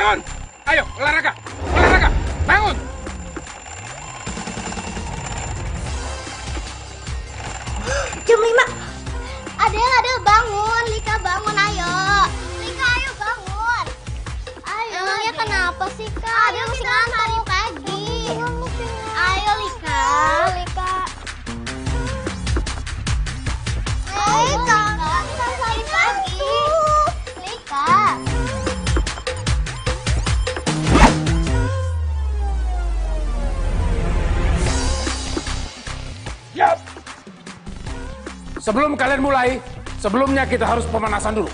bangun. Ayo, olahraga. Olahraga, bangun. Jam 5. Adel, bangun. Lika, bangun, ayo. Lika, ayo bangun. Ayo. Emangnya kenapa sih, Kak? Adel masih ngantuk pagi. Ayo, Lika. Lika. Lika, hari pagi. Lika. Siap. Sebelum kalian mulai, sebelumnya kita harus pemanasan dulu.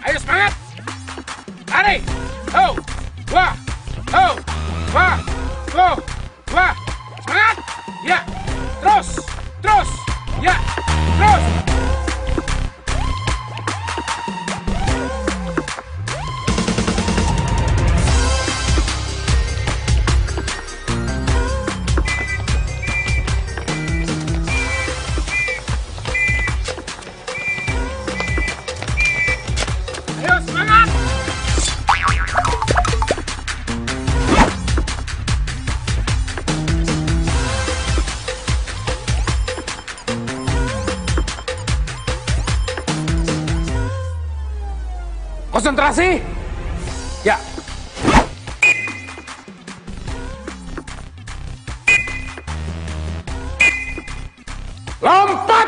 Ayo semangat. Lari. Ho. Wah. Ho. Wah. Go. Wah. Semangat. Ya. Terus. Terus. Ya. Terus. Ayo semangat. Konsentrasi. Ya. Lompat.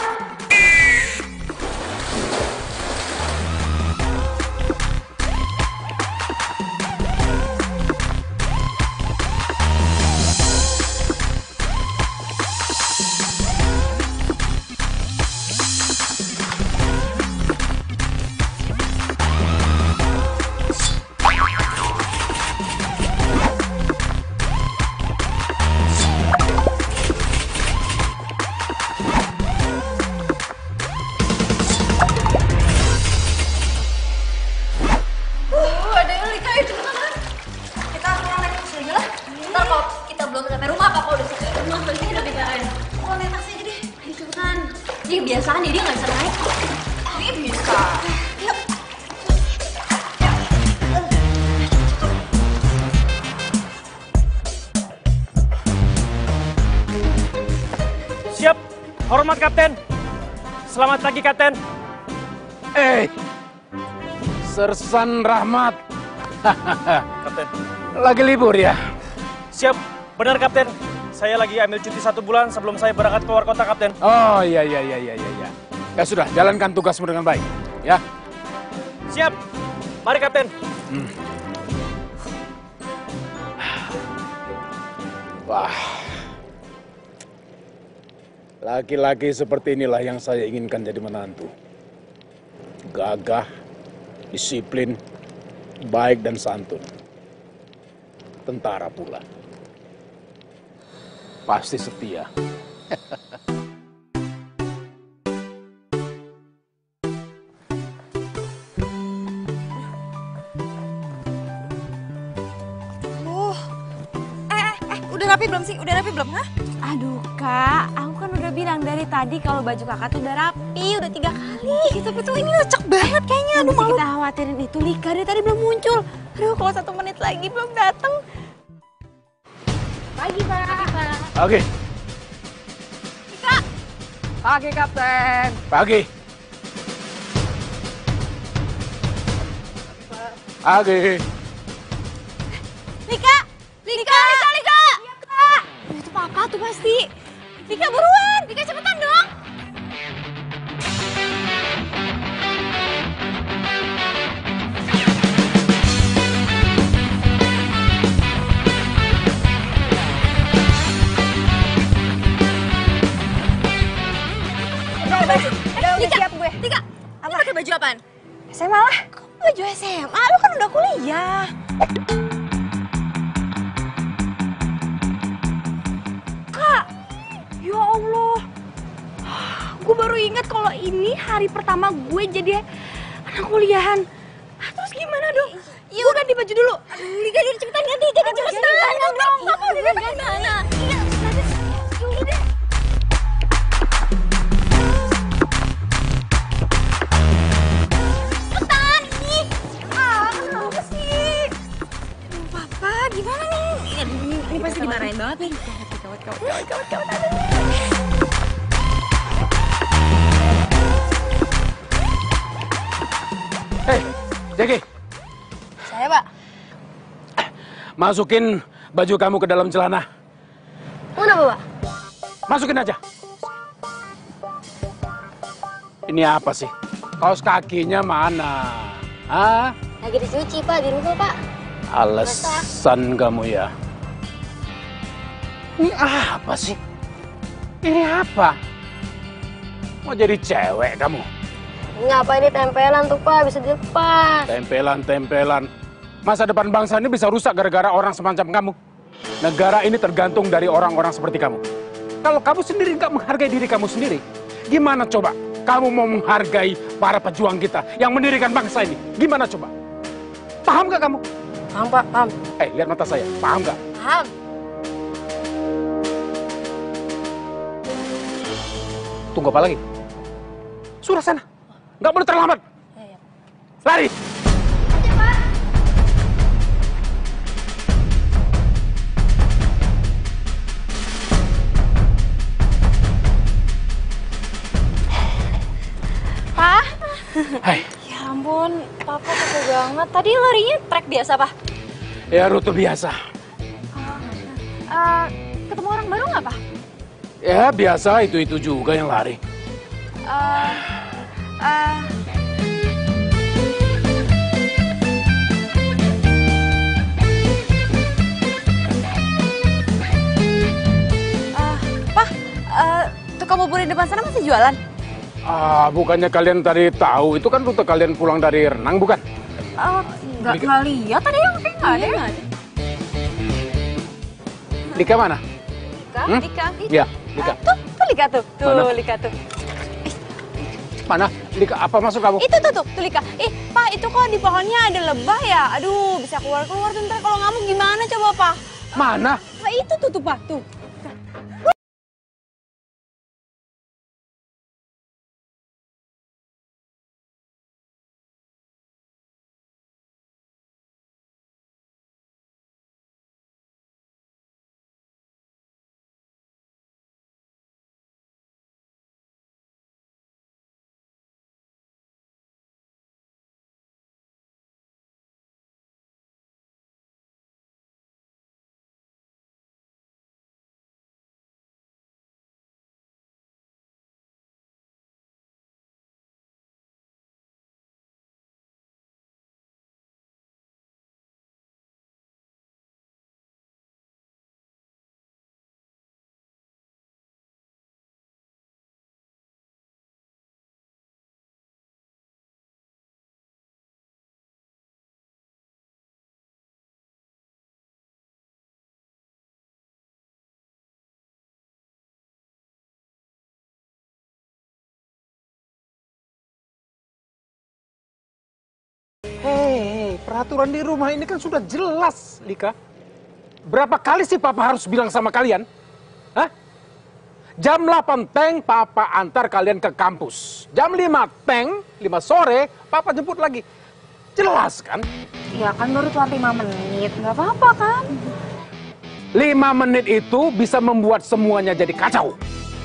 Biasaan dia nggak bisa naik kok. Dia bisa. Yuk. Siap, hormat Kapten. Selamat pagi Kapten. Sersan Rahmat. Kapten. Lagi libur ya? Siap, benar Kapten. Saya lagi ambil cuti 1 bulan sebelum saya berangkat keluar kota, Kapten. Oh iya. Ya sudah, jalankan tugasmu dengan baik, ya. Siap. Mari, Kapten. Wah. Laki-laki seperti inilah yang saya inginkan jadi menantu. Gagah, disiplin, baik dan santun. Tentara pula. Pasti setia. Udah rapi belum sih? Udah rapi belum, hah? Aduh Kak, aku kan udah bilang dari tadi kalau baju kakak tuh udah rapi, udah 3 kali. Ih, tapi tuh ini lecek banget kayaknya. Aduh, malu. Kita khawatirin itu Lika, dari tadi belum muncul. Aduh, kalau 1 menit lagi belum datang. Pagi, Pak. Pagi. Lika! Pagi, Kapten. Pagi. Pagi. Lika! Lika! Lika! Iya Kak! Itu papa tuh pasti. Lika buruan! Lika cepetan dong! Udah siap gue. Lika! Apa? Pakai baju apaan? SMA lah. Baju SMA, lu kan udah kuliah. Kak, ya Allah. Gue baru ingat kalau ini hari pertama gue jadi anak kuliahan. Terus gimana dong? Yuk ganti baju dulu. Lika udah cepetan ganti cepetan. Papa udah depan sana. Cepetan. Kenapa sih? Papa gimana nih? Ini pasti dimarahin banget nih. Gawat. Hei, Jackie, Saya, Pak. masukin baju kamu ke dalam celana. Kenapa, Pak? Masukin aja. Ini apa sih? Kaos kakinya mana? Hah? Lagi dicuci, Pak, di rumah, Pak. Alasan kamu ya. Ini apa sih? Ini apa? Mau jadi cewek kamu? Ngapa ini tempelan tuh, Pak? Bisa dilepas. Tempelan. Masa depan bangsa ini bisa rusak gara-gara orang semacam kamu. Negara ini tergantung dari orang-orang seperti kamu. Kalau kamu sendiri nggak menghargai diri kamu sendiri, gimana coba kamu mau menghargai para pejuang kita yang mendirikan bangsa ini? Gimana coba? Paham nggak kamu? Paham, Pak, paham. Lihat mata saya. Paham nggak? Paham. Tunggu apa lagi? Sudah sana. Nggak boleh terlambat. Lari. Pak? Hai. Ya ampun, Papa capek banget. Tadi larinya trek biasa, Pak? Ya rute biasa. Ketemu orang baru nggak, Pak? Ya biasa itu juga yang lari. Pak, tukang bubur di depan sana masih jualan? Bukannya kalian tadi tahu, itu kan rute kalian pulang dari renang, bukan? Nggak lihat tadi yang kayak nggak ada. Lika mana? Lika? Ya, Lika. Tuh Lika tuh. Mana? Lika tuh. Mana? Lika, apa maksud kamu? Itu tuh Lika. Pak, itu kok di pohonnya ada lebah ya? Aduh, bisa keluar tuh ntar kalau ngamuk gimana coba, Pak? Mana? Pak, itu tuh, Pak, tuh. Hei, peraturan di rumah ini kan sudah jelas, Lika. Berapa kali sih Papa harus bilang sama kalian? Hah? Jam 8 teng, Papa antar kalian ke kampus. Jam 5 teng, 5 sore, Papa jemput lagi. Jelas kan? Ya kan baru telat 5 menit, nggak apa-apa kan? 5 menit itu bisa membuat semuanya jadi kacau.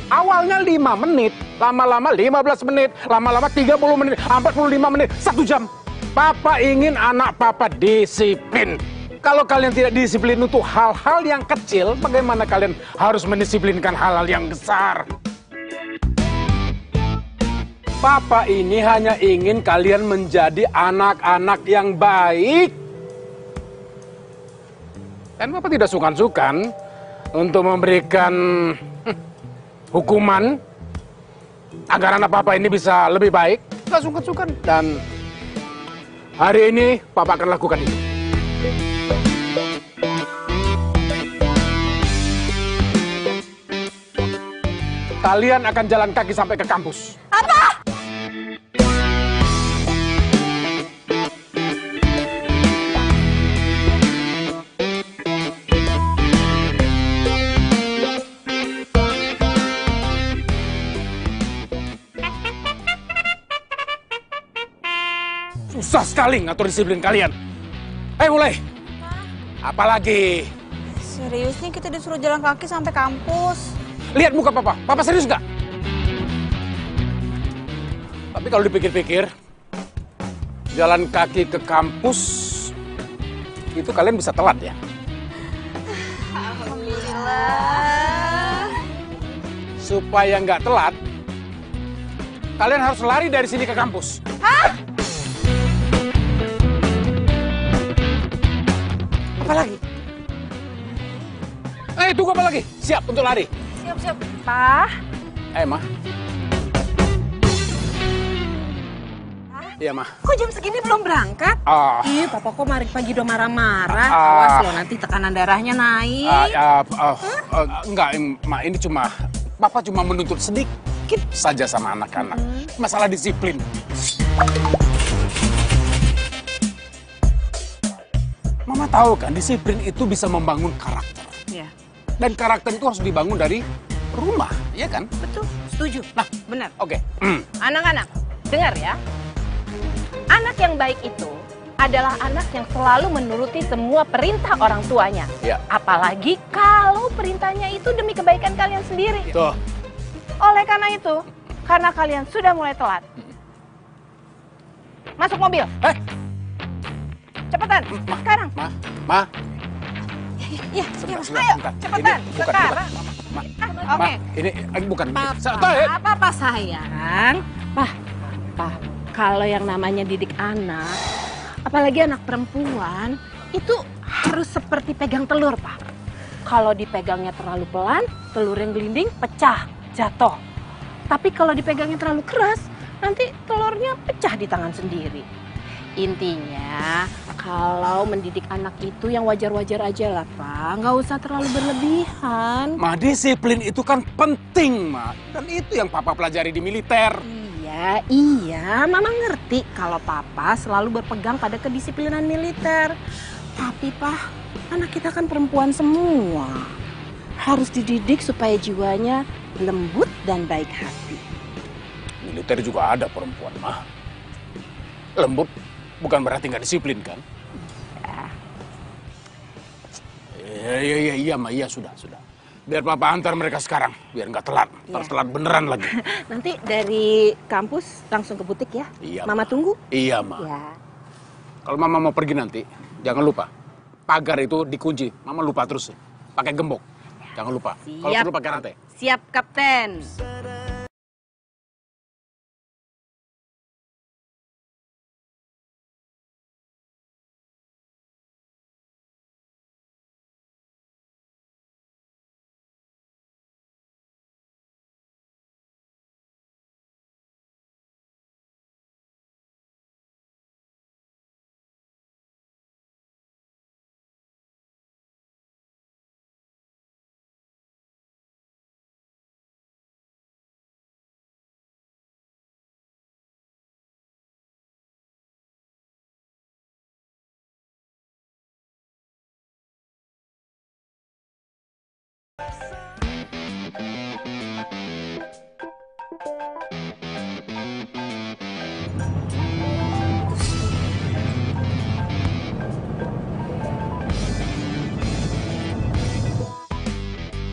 Awalnya 5 menit, lama-lama 15 menit, lama-lama 30 menit, 45 menit, 1 jam. Papa ingin anak Papa disiplin. Kalau kalian tidak disiplin untuk hal-hal yang kecil, bagaimana kalian harus mendisiplinkan hal-hal yang besar? Papa ini hanya ingin kalian menjadi anak-anak yang baik. Dan Papa tidak sungkan-sungkan untuk memberikan hukuman agar anak Papa ini bisa lebih baik. Tidak sungkan-sungkan. Dan hari ini Papa akan lakukan itu. Kalian akan jalan kaki sampai ke kampus. Apa? Susah sekali ngatur disiplin kalian. Mulai. Apalagi? Serius nih kita disuruh jalan kaki sampai kampus. Lihat muka papa. Papa serius nggak? Tapi kalau dipikir-pikir, jalan kaki ke kampus, itu kalian bisa telat ya? Alhamdulillah. Supaya nggak telat, kalian harus lari dari sini ke kampus. Hah? Apa lagi? Tunggu apa lagi? Siap untuk lari? Siap-siap. Pak. Mah. Iya, Mah. Kok jam segini belum berangkat? Ih, papa kok pagi udah marah-marah. Awas loh, nanti tekanan darahnya naik. Enggak, Mak. Ini Papa cuma menuntut sedikit saja sama anak-anak. Masalah disiplin. Mama tahu kan, disiplin itu bisa membangun karakter. Iya. Dan karakter itu harus dibangun dari rumah, iya kan? Betul, setuju. Nah, benar. Oke. Anak-anak, dengar ya. Anak yang baik itu adalah anak yang selalu menuruti semua perintah orang tuanya. Ya. Apalagi kalau perintahnya itu demi kebaikan kalian sendiri. Tuh. Oleh karena itu, karena kalian sudah mulai telat. Masuk mobil. Cepetan, sekarang. Ma. Iya, Sebentar. Ayo, cepetan, sekarang. Oke. Ini bukan. Papa sayang. Pak, kalau yang namanya didik anak, apalagi anak perempuan, itu harus seperti pegang telur, Pak. Kalau dipegangnya terlalu pelan, telur yang gelinding pecah, jatuh. Tapi kalau dipegangnya terlalu keras, nanti telurnya pecah di tangan sendiri. Intinya, kalau mendidik anak itu yang wajar-wajar aja lah, Pak. Nggak usah terlalu berlebihan. Ma, disiplin itu kan penting, Ma. Dan itu yang Papa pelajari di militer. Iya, Mama ngerti kalau Papa selalu berpegang pada kedisiplinan militer. Tapi, Pak, anak kita kan perempuan semua. Harus dididik supaya jiwanya lembut dan baik hati. Militer juga ada perempuan, Ma. Lembut bukan berarti nggak disiplin, kan? Iya, Ma. Iya, sudah. Biar Papa antar mereka sekarang, biar nggak telat. Harus telat beneran lagi. Nanti dari kampus langsung ke butik ya? Iya, Mama Ma. tunggu? Iya, Ma. Ya. Kalau Mama mau pergi nanti, jangan lupa. Pagar itu dikunci. Mama lupa terus. Pakai gembok. Jangan lupa. Kalau perlu pakai rantai. Siap, Kapten.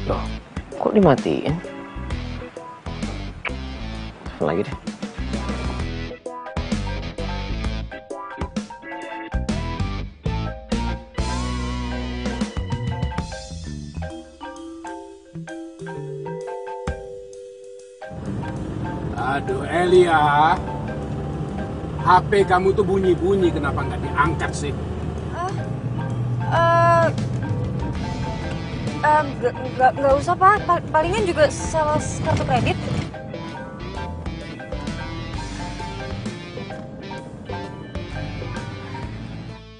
Loh, kok dimatiin? Telepon lagi deh. Aduh, Elia. HP kamu tuh bunyi-bunyi, kenapa nggak diangkat sih? Nggak usah, Pak. Palingan juga salah kartu kredit.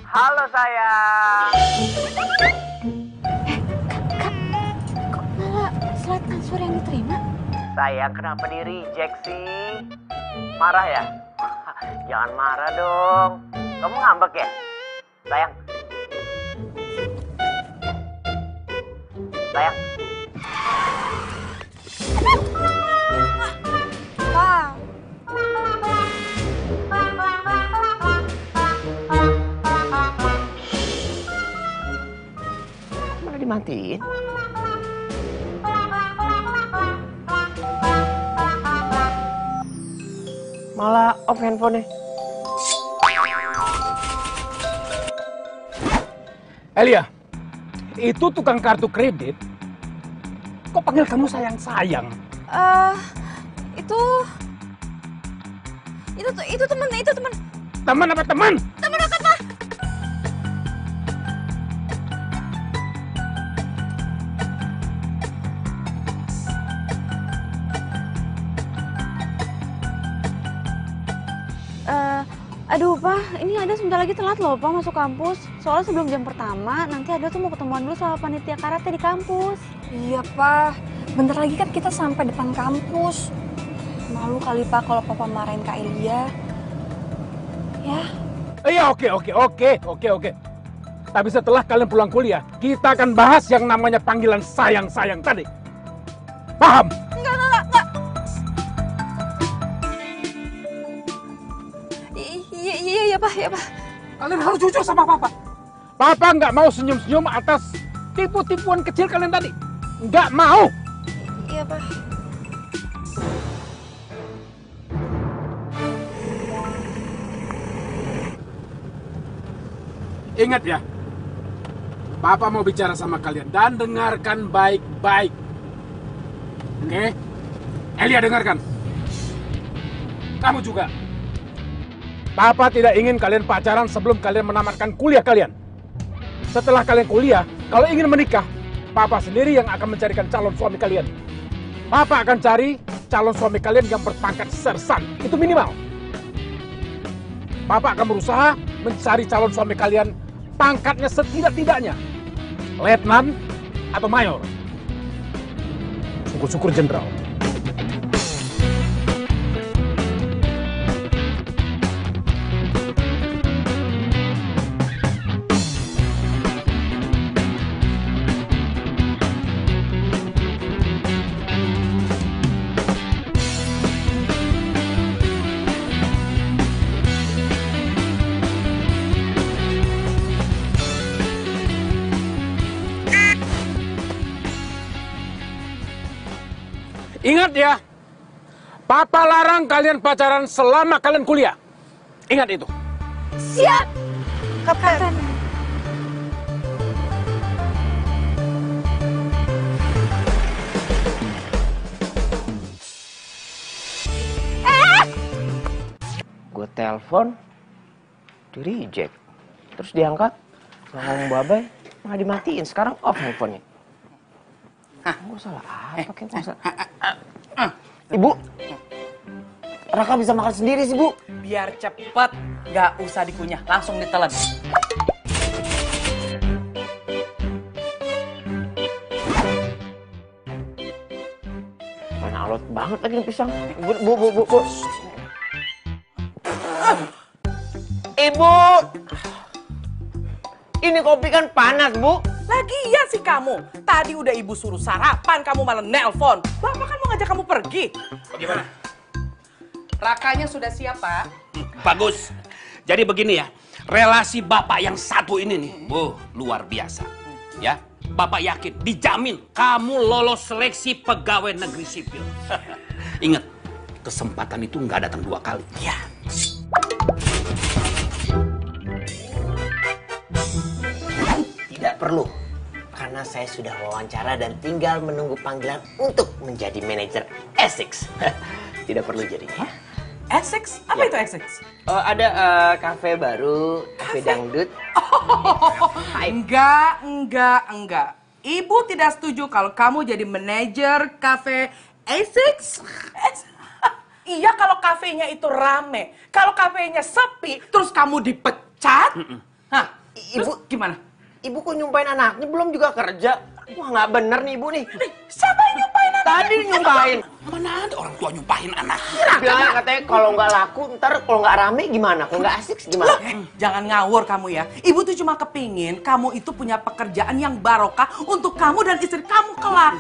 Halo sayang. Kok malah slide transfer yang diterima? Sayang, kenapa di reject sih? Marah ya? Jangan marah dong. Kamu ngambek ya? Sayang. Sayang. Pak. dimatiin? Malah off handphonenya. Elia, itu tukang kartu kredit. Kok panggil kamu sayang-sayang? Itu teman. Teman apa teman? Teman dekat, Pak. Aduh, Pak, ini ada sebentar lagi telat loh, Pak, masuk kampus. Soalnya sebelum jam pertama, nanti ada tuh mau ketemuan dulu sama panitia karate di kampus. Iya, Pak. Bentar lagi kan kita sampai depan kampus. Malu kali, Pak, kalau Papa marahin Kak Elia. Ya. Iya, oke. Tapi setelah kalian pulang kuliah, kita akan bahas yang namanya panggilan sayang-sayang tadi. Paham? Enggak. Iya, Pak. Kalian harus jujur sama Papa. Papa nggak mau senyum-senyum atas tipu-tipuan kecil kalian tadi. Nggak mau. Iya, Pak. Ingat ya, Papa mau bicara sama kalian dan dengarkan baik-baik. Oke? Elia, dengarkan. Kamu juga. Papa tidak ingin kalian pacaran sebelum kalian menamatkan kuliah kalian. Setelah kalian kuliah, kalau ingin menikah, Papa sendiri yang akan mencarikan calon suami kalian. Papa akan cari calon suami kalian yang berpangkat sersan. Itu minimal. Papa akan berusaha mencari calon suami kalian pangkatnya setidak-tidaknya letnan atau mayor. Syukur-syukur jenderal. Ingat ya, Papa larang kalian pacaran selama kalian kuliah. Ingat itu. Siap, Kapten. Gue telepon, di reject. Terus diangkat, ngomong babai, malah dimatiin. Sekarang off handphonenya. Gue salah apa? Kayak gue salah. Ibu, Raka bisa makan sendiri sih, Bu. Biar cepet, nggak usah dikunyah, langsung ditelan. Mana alot banget lagi nih pisang. Bu. Ibu, ini kopi kan panas, Bu. Lagian sih kamu, tadi udah ibu suruh sarapan, kamu malah nelpon. Bapak kan mau ngajak kamu pergi. Bagaimana? Rakanya sudah siap, Pak. Bagus. Jadi begini ya, relasi Bapak yang satu ini nih, luar biasa. Ya, Bapak yakin, dijamin kamu lolos seleksi pegawai negeri sipil. Ingat, kesempatan itu nggak datang 2 kali. Ya. Tidak perlu, karena saya sudah wawancara dan tinggal menunggu panggilan untuk menjadi manajer Essex. Tidak perlu jadinya. Essex? Apa itu Essex? Ada kafe baru, kafe dangdut. Enggak. Ibu tidak setuju kalau kamu jadi manajer kafe Essex. Iya kalau kafenya itu rame. Kalau kafenya sepi, terus kamu dipecat. Hah? Ibu gimana? Ibu kok nyumpain anaknya belum juga kerja? Wah, nggak bener nih Ibu nih. Siapa yang nyumpain anaknya? Tadi nyumpain. Mana ada orang tua nyumpahin anaknya? Bilangnya katanya kalau nggak laku, ntar kalau nggak rame gimana? Kalau nggak asik gimana? Jangan ngawur kamu ya. Ibu tuh cuma kepingin kamu itu punya pekerjaan yang barokah untuk kamu dan istri kamu kelak.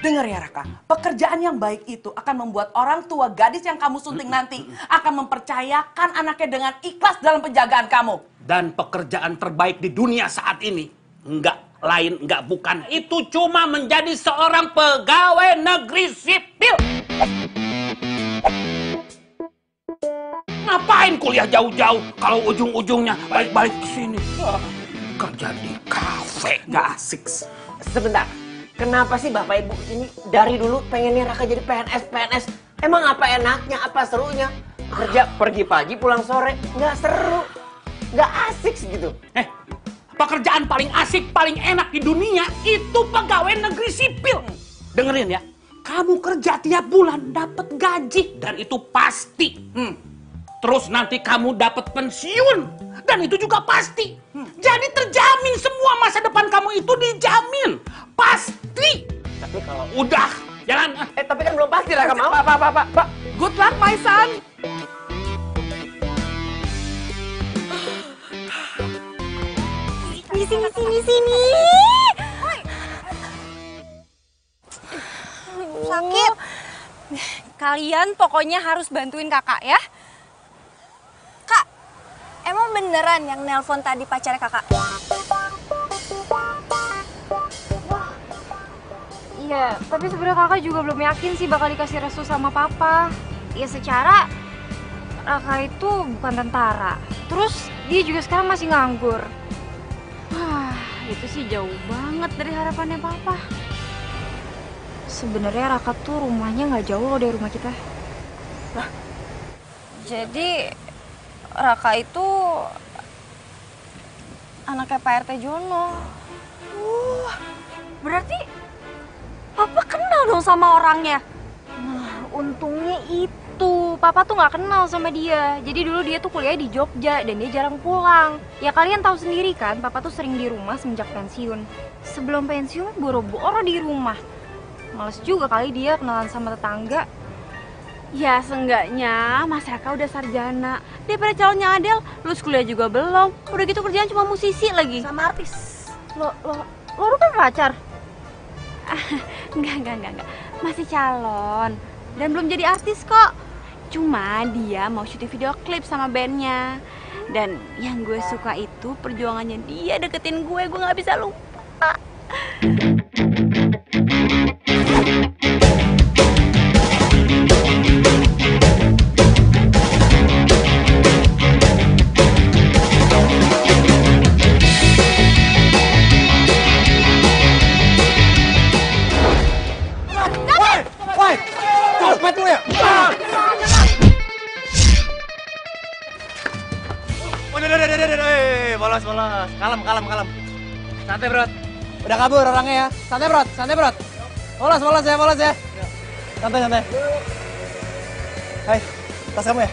Dengar ya Raka, pekerjaan yang baik itu akan membuat orang tua gadis yang kamu sunting nanti akan mempercayakan anaknya dengan ikhlas dalam penjagaan kamu. Dan pekerjaan terbaik di dunia saat ini nggak lain nggak bukan. Itu cuma menjadi seorang pegawai negeri sipil. Ngapain kuliah jauh-jauh kalau ujung-ujungnya balik-balik ke sini? Kerja di kafe, nggak asik. Sebentar, kenapa sih Bapak Ibu ini dari dulu pengennya Raka jadi PNS? Emang apa enaknya, apa serunya? Kerja pergi pagi pulang sore, nggak seru, nggak asik gitu. Pekerjaan paling asik, paling enak di dunia itu pegawai negeri sipil. Dengerin ya, kamu kerja tiap bulan dapat gaji dan itu pasti. Terus nanti kamu dapat pensiun dan itu juga pasti. Jadi terjamin semua masa depan kamu itu dijamin. Pasti. Tapi kalau udah jalan. Tapi kan belum pasti lah kamu. Pak. Good luck, my son. Sini. Sakit. Kalian pokoknya harus bantuin kakak ya. Kak, emang beneran yang nelpon tadi pacarnya kakak? Iya, tapi sebenarnya kakak juga belum yakin sih bakal dikasih restu sama papa. Ya secara Raka itu bukan tentara. Terus dia juga sekarang masih nganggur. Wah, itu sih jauh banget dari harapannya papa. Sebenarnya Raka tuh rumahnya nggak jauh dari rumah kita. Lah, jadi Raka itu anaknya Pak RT Jono. Berarti papa kenal dong sama orangnya. Nah, untungnya itu papa tuh nggak kenal sama dia. Jadi dulu dia tuh kuliah di Jogja dan dia jarang pulang. Ya kalian tahu sendiri kan, papa tuh sering di rumah semenjak pensiun. Sebelum pensiun boro-boro di rumah. Males juga kali dia kenalan sama tetangga. Ya seenggaknya Mas Raka udah sarjana. Daripada calonnya Adel, lulus kuliah juga belum. Udah gitu kerjaan cuma musisi lagi. Sama artis. Lo kan pacar? Enggak. Masih calon. Dan belum jadi artis kok. Cuma dia mau syuting video klip sama bandnya. Dan yang gue suka itu perjuangannya dia deketin gue gak bisa lupa. Copet lu ya? Bolos. Kalem. Santai, Bro. Udah kabur orangnya ya. Santai, Bro. Bolos ya. Santai. Hai, tas kamu ya?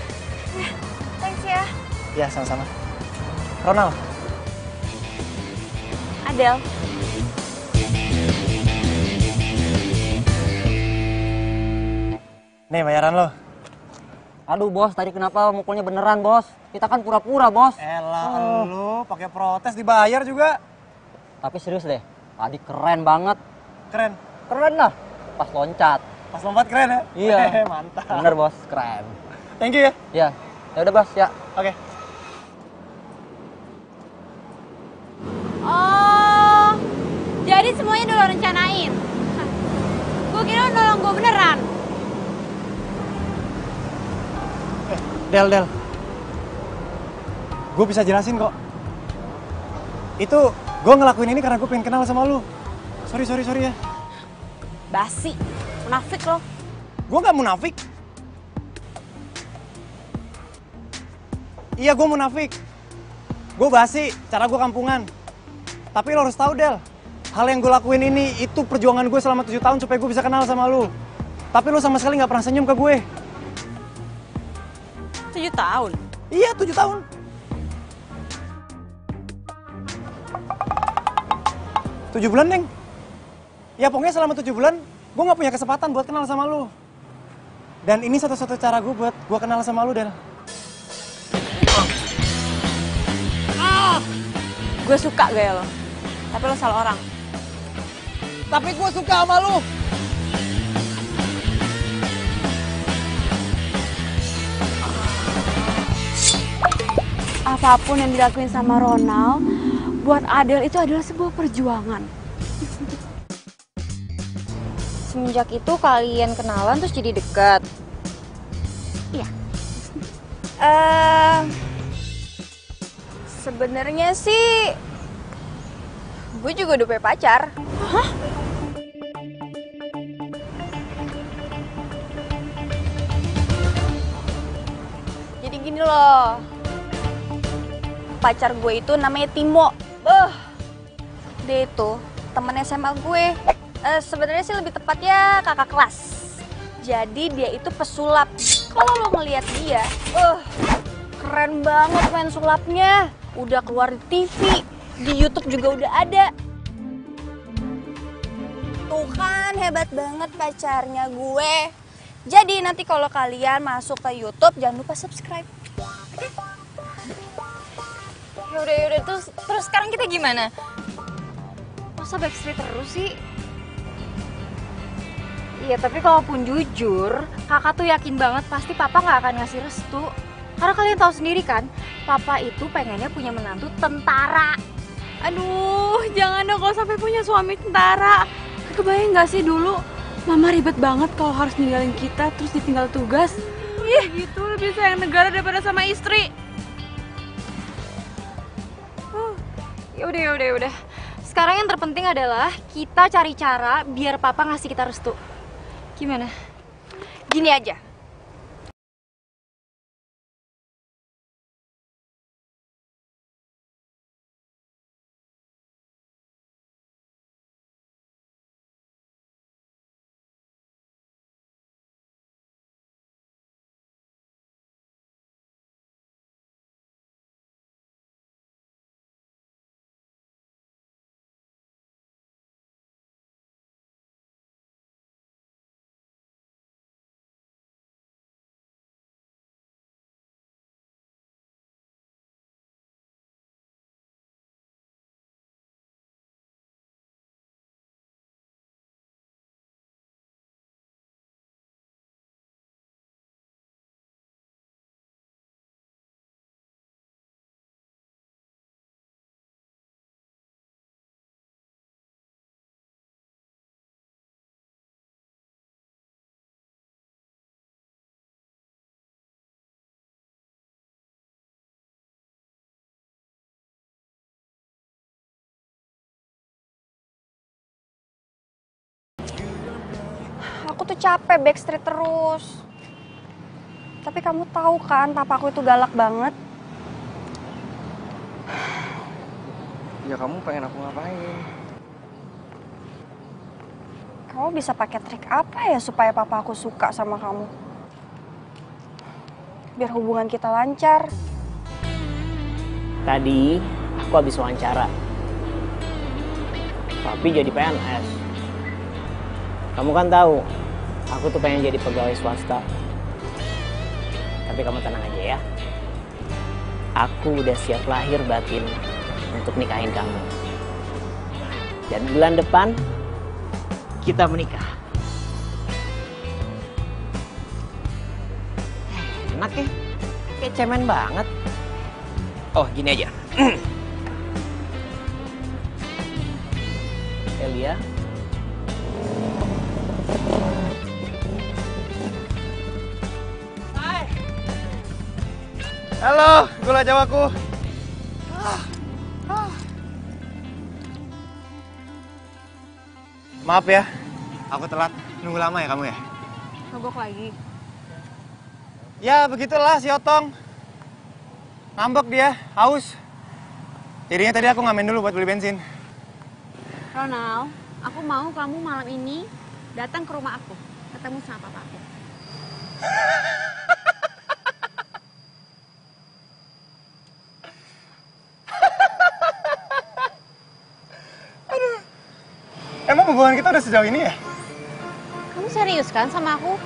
Thanks ya. Iya, sama-sama. Ronald. Adel. Nih bayaran lo. Aduh bos, tadi kenapa mukulnya beneran bos? Kita kan pura-pura bos. Elah lu pakai protes dibayar juga. Tapi serius deh, tadi keren banget. Keren. Keren lah, pas loncat. Pas lompat keren ya? Iya. Mantap. Bener bos, keren. Thank you ya. Iya. Ya udah bos, ya. Oke. Oh, jadi semuanya udah lo rencanain? Gue kira lo nolong gue beneran. Del. Gue bisa jelasin kok. Itu gue ngelakuin ini karena gue pengen kenal sama lu. Sorry ya. Basi. Munafik lo. Gue gak munafik. Iya gue munafik. Gue basi, cara gue kampungan. Tapi lo harus tahu Del, hal yang gue lakuin ini itu perjuangan gue selama 7 tahun supaya gue bisa kenal sama lu. Tapi lu sama sekali gak pernah senyum ke gue. 7 tahun? Iya 7 tahun. Tujuh bulan, Neng. Ya pokoknya selama 7 bulan gue gak punya kesempatan buat kenal sama lu. Dan ini satu-satu cara gue buat gue kenal sama lu, Del. Gue suka gaya lo, tapi lo salah orang. Tapi gue suka sama lu. Apapun yang dilakuin sama Ronald, buat Adele itu adalah sebuah perjuangan. Semenjak itu kalian kenalan terus jadi dekat? Iya. Sebenarnya sih gue juga udah punya pacar. Hah? Jadi gini loh, pacar gue itu namanya Timo. Dia itu temen SMA gue. Sebenarnya sih lebih tepatnya kakak kelas. Jadi dia itu pesulap. Kalau lo ngeliat dia, keren banget main sulapnya. Udah keluar di TV, di YouTube juga udah ada. Tuh kan hebat banget pacarnya gue. Jadi nanti kalau kalian masuk ke YouTube jangan lupa subscribe. Yaudah, terus sekarang kita gimana? Masa backstreet terus sih? Iya, tapi kalaupun jujur, kakak tuh yakin banget pasti papa nggak akan ngasih restu. Karena kalian tahu sendiri kan, papa itu pengennya punya menantu tentara. Aduh, jangan dong kalau sampai punya suami tentara. Kebayang nggak sih dulu, mama ribet banget kalau harus ninggalin kita terus ditinggal tugas. Ih, gitu lebih sayang negara daripada sama istri. Yaudah. Sekarang yang terpenting adalah kita cari cara biar papa ngasih kita restu. Gimana? Gini aja. Aku tuh capek backstreet terus. Tapi kamu tahu kan, papaku itu galak banget. Ya kamu pengen aku ngapain? Kamu bisa pakai trik apa ya supaya papaku suka sama kamu? Biar hubungan kita lancar. Tadi aku habis wawancara. Tapi jadi PNS. Kamu kan tahu, aku tuh pengen jadi pegawai swasta. Tapi kamu tenang aja ya. Aku udah siap lahir batin untuk nikahin kamu. Dan bulan depan kita menikah. Enak ya? Kayak cemen banget. Oh, gini aja. Elia. Halo, gula jawaku. Maaf ya, aku telat. Nunggu lama ya kamu ya? Mogok lagi. Ya begitulah si Otong. Ngambek dia, haus. Jadinya tadi aku ngamen dulu buat beli bensin. Ronald, aku mau kamu malam ini datang ke rumah aku, ketemu sama papa aku. Emang hubungan kita udah sejauh ini ya? Kamu serius kan sama aku?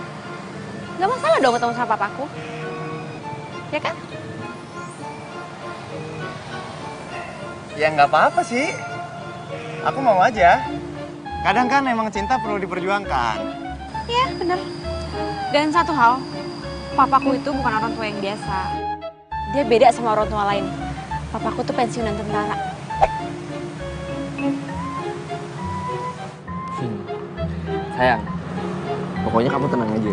Gak masalah dong ketemu sama papaku. Ya kan? Ya nggak apa-apa sih. Aku mau aja. Kadang kan emang cinta perlu diperjuangkan. Iya, bener. Dan satu hal, papaku itu bukan orang tua yang biasa. Dia beda sama orang tua lain. Papaku tuh pensiunan tentara. Sayang, pokoknya kamu tenang aja.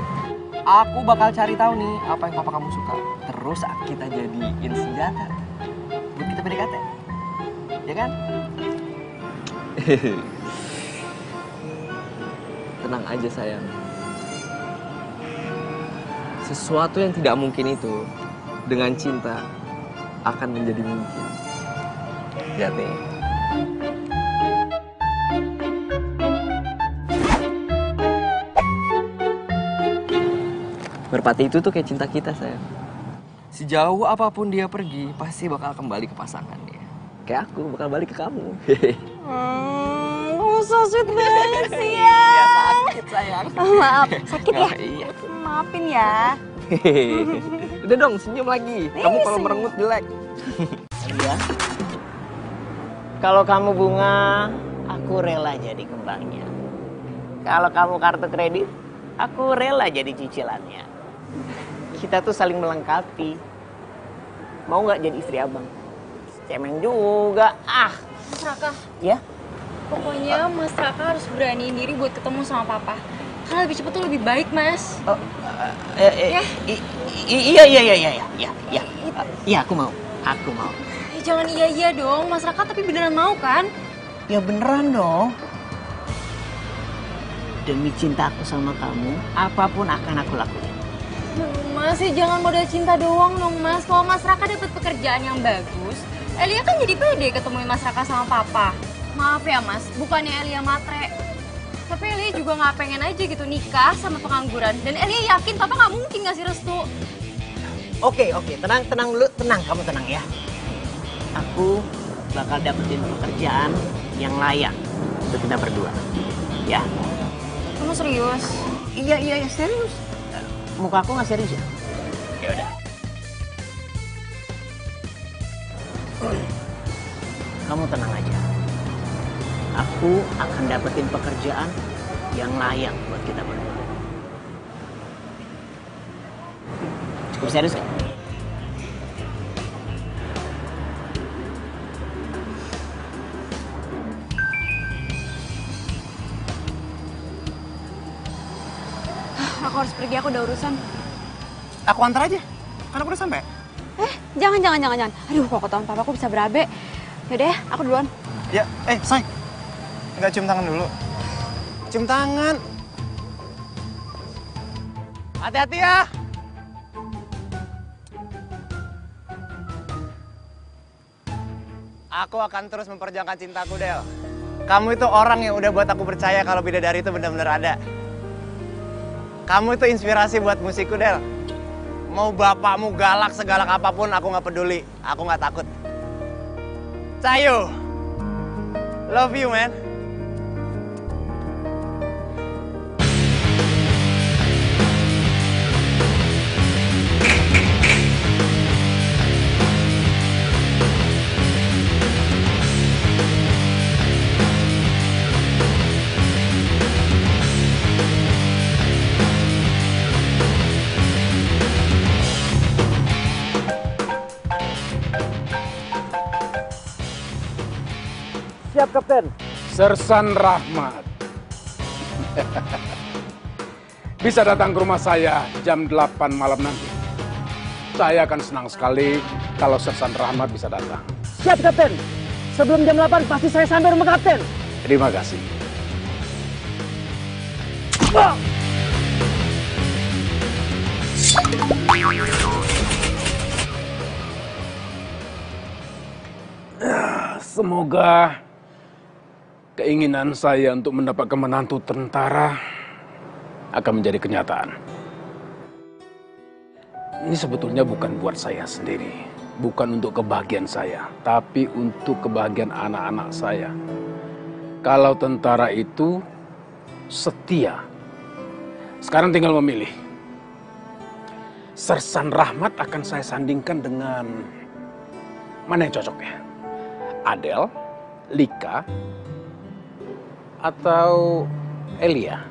Aku bakal cari tahu nih apa yang papa kamu suka. Terus kita jadiin senjata buat kita PDKT. Ya kan? Tenang aja sayang. Sesuatu yang tidak mungkin itu dengan cinta akan menjadi mungkin. Lihat nih. Merpati itu tuh kayak cinta kita, sayang. Sejauh apapun dia pergi, pasti bakal kembali ke pasangannya. Kayak aku bakal balik ke kamu. So sweet banget sih ya. Ya sakit, sayang. Maaf, sakit ya? Iya. Maafin ya. Udah dong, senyum lagi. Kamu kalau merengut jelek. Iya. Kalau kamu bunga, aku rela jadi kembangnya. Kalau kamu kartu kredit, aku rela jadi cicilannya. Kita tuh saling melengkapi. Mau nggak jadi istri abang? Cemeng juga. Mas Raka, Ya? pokoknya Mas Raka harus beraniin diri buat ketemu sama Papa. Karena lebih cepet tuh lebih baik, Mas. Iya. Iya, aku mau. Jangan iya-iya dong, Mas Raka tapi beneran mau kan? Ya beneran dong. Demi cintaku sama kamu, apapun akan aku lakuin. Mas, jangan modal cinta doang dong, Mas. Kalau Mas Raka dapet pekerjaan yang bagus, Elia kan jadi pede ketemuin Mas Raka sama Papa. Maaf ya, Mas, bukannya Elia matre. Tapi Elia juga nggak pengen aja gitu nikah sama pengangguran. Dan Elia yakin Papa nggak mungkin ngasih restu. Oke, tenang dulu, kamu tenang ya. Aku bakal dapetin pekerjaan yang layak untuk kita berdua. Ya? Kamu serius? Iya, serius. Muka aku nggak serius ya? Ya udah. Kamu tenang aja. Aku akan dapetin pekerjaan yang layak buat kita berdua. Cukup serius kan? Aku harus pergi, aku udah urusan. Aku antar aja, kan aku udah sampai. Jangan. Aduh, kalau ketahuan papa aku bisa berabe. Yaudah ya, aku duluan. Ya, say. Nggak cium tangan dulu. Cium tangan. Hati-hati ya. Aku akan terus memperjuangkan cintaku, Del. Kamu itu orang yang udah buat aku percaya kalau bidadari itu benar-benar ada. Kamu itu inspirasi buat musikku, Del. Mau bapakmu galak segalak apapun, aku nggak peduli. Aku nggak takut. Cayo, love you, man. Siap, Kapten. Sersan Rahmat. Bisa datang ke rumah saya jam 8 malam nanti. Saya akan senang sekali kalau Sersan Rahmat bisa datang. Siap, Kapten. Sebelum jam 8 pasti saya sampai rumah Kapten. Terima kasih. Semoga keinginan saya untuk mendapatkan menantu tentara akan menjadi kenyataan. Ini sebetulnya bukan buat saya sendiri, bukan untuk kebahagiaan saya, tapi untuk kebahagiaan anak-anak saya. Kalau tentara itu setia, sekarang tinggal memilih. Sersan Rahmat akan saya sandingkan dengan mana yang cocok ya? Adel, Lika, atau Elia?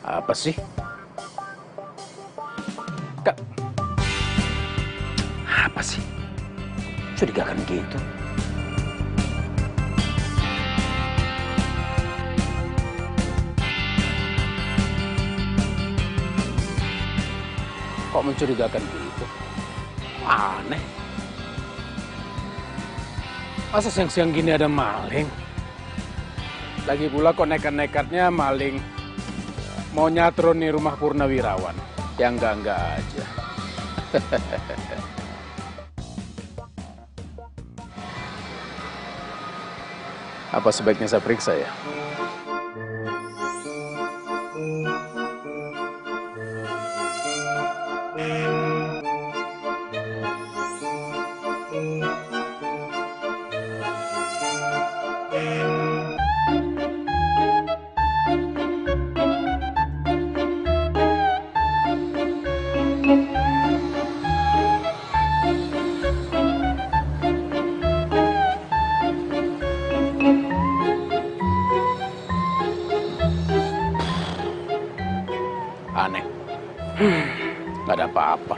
Apa sih? Apa sih? Curigakan gitu. Kok mencurigakan gitu? Aneh. Masa siang-siang gini ada maling? Lagi pula kok nekat-nekatnya maling mau nyatron nih rumah Purnawirawan. Yang enggak aja. Apa sebaiknya saya periksa ya? Aneh. Nggak ada apa-apa.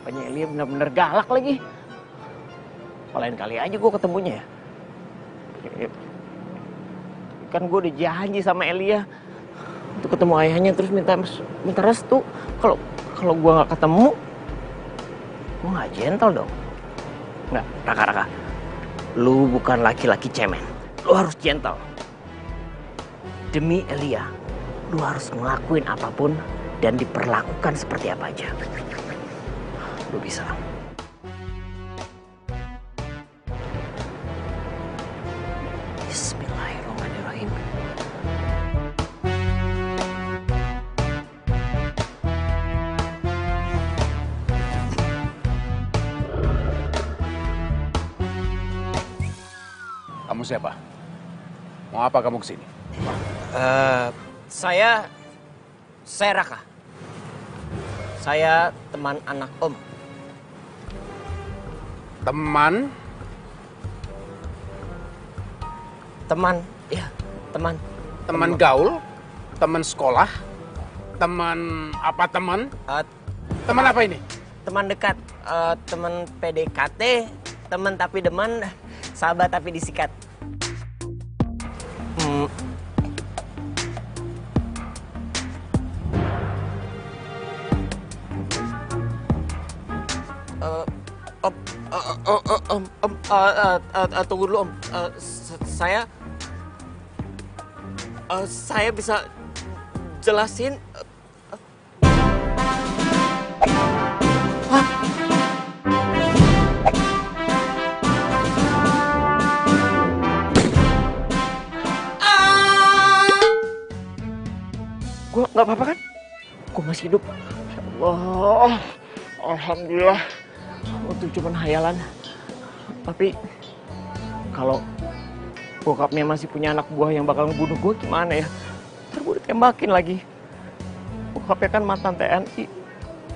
Bapaknya Elia benar-benar galak lagi. Lain kali aja gue ketemunya ya. Kan gue udah janji sama Elia untuk ketemu ayahnya terus minta restu. Kalau gue nggak ketemu, gue nggak gentle dong. Nggak, Raka. Lu bukan laki-laki cemen. Lu harus gentle. Demi Elia, lu harus ngelakuin apapun dan diperlakukan seperti apa aja. Lu bisa. Bismillahirrahmanirrahim. Kamu siapa? Mau apa kamu kesini? Saya Raka. Saya teman anak Om. Teman? Ya, teman. Teman gaul? Teman sekolah? Teman apa teman? Teman apa ini? Teman dekat, teman PDKT, teman tapi deman, sahabat tapi disikat. Tunggu dulu Om. Saya bisa jelasin. Gue nggak apa-apa kan? Gue masih hidup. Ya Allah, alhamdulillah. Itu cuma hayalan. Tapi kalau bokapnya masih punya anak buah yang bakal ngebunuh gue gimana ya? Ntar gue ditembakin lagi. Bokapnya kan mantan TNI.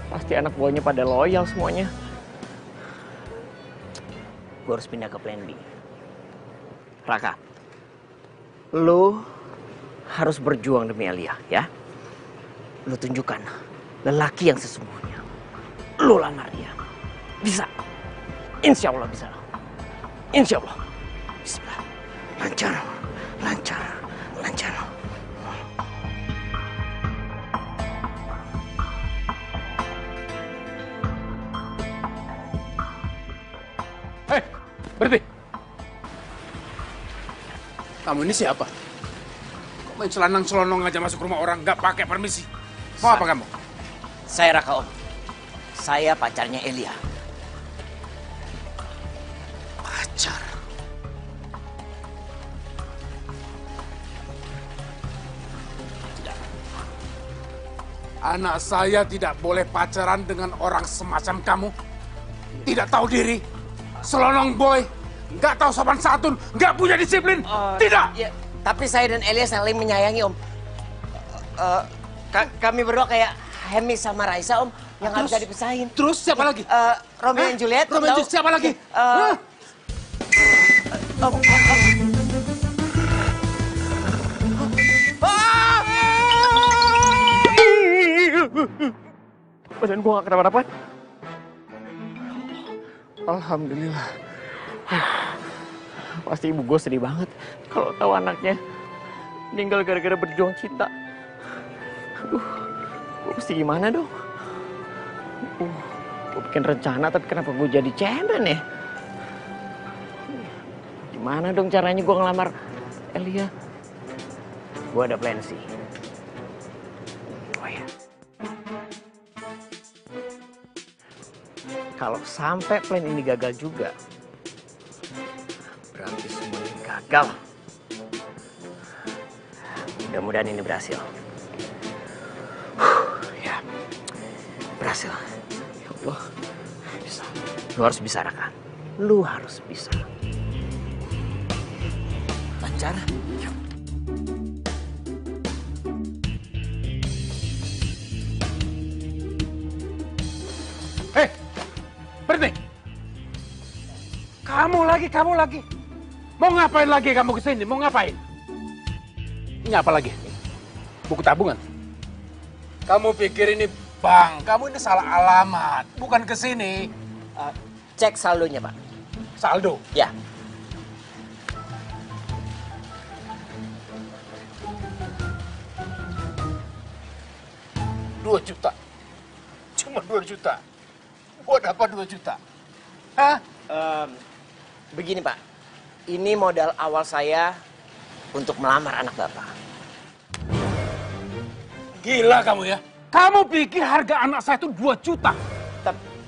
Pasti anak buahnya pada loyal semuanya. Gue harus pindah ke plan B. Raka, lu harus berjuang demi Elia, ya. Lu tunjukkan lelaki yang sesungguhnya. Lu lamar dia. Bisa. Insya Allah bisa. Insya Allah. Bismillah. Lancar. Hei, berhenti. Kamu ini siapa? Kok main celanang-celonong aja masuk rumah orang nggak pakai permisi? Mau apa kamu? Saya Raka, Om. Saya pacarnya Elia. Pacar? Tidak. Anak saya tidak boleh pacaran dengan orang semacam kamu. Tidak tahu diri, selonong boy, nggak tahu sopan santun, nggak punya disiplin. Tidak. Ya, tapi saya dan Elia saling menyayangi, Om. Kami berdua kayak Hemi sama Raisa, Om, yang nggak bisa dipisahin. Terus siapa lagi? Romeo dan Juliet. Romeo dan Juliet siapa lagi? Badan gua gak kenapa-napa. Alhamdulillah. Pasti ibu gue sedih banget kalau tahu anaknya meninggal gara-gara berjuang cinta. Aduh, gue mesti gimana dong? Gue bikin rencana tapi kenapa gue jadi cemen ya? Gimana dong caranya gue ngelamar Elia? Gue ada plan sih. Oh ya. Kalau sampai plan ini gagal juga, berarti semuanya gagal. Mudah-mudahan ini berhasil. Ya, berhasil. Ya Allah, bisa. Lu harus bisa, Raka. Lu harus bisa. Lancar. Yuk. Hei, berhenti. Kamu lagi. Mau ngapain lagi kamu kesini? Mau ngapain? Ini apa lagi? Buku tabungan. Kamu pikir ini bank? Kamu ini salah alamat. Bukan kesini. Cek saldonya, Pak. Saldo? Ya. Rp2 juta. Cuma 2 juta. Buat apa 2 juta? Hah? Begini, Pak. Ini modal awal saya untuk melamar anak Bapak. Gila kamu ya. Kamu pikir harga anak saya itu 2 juta?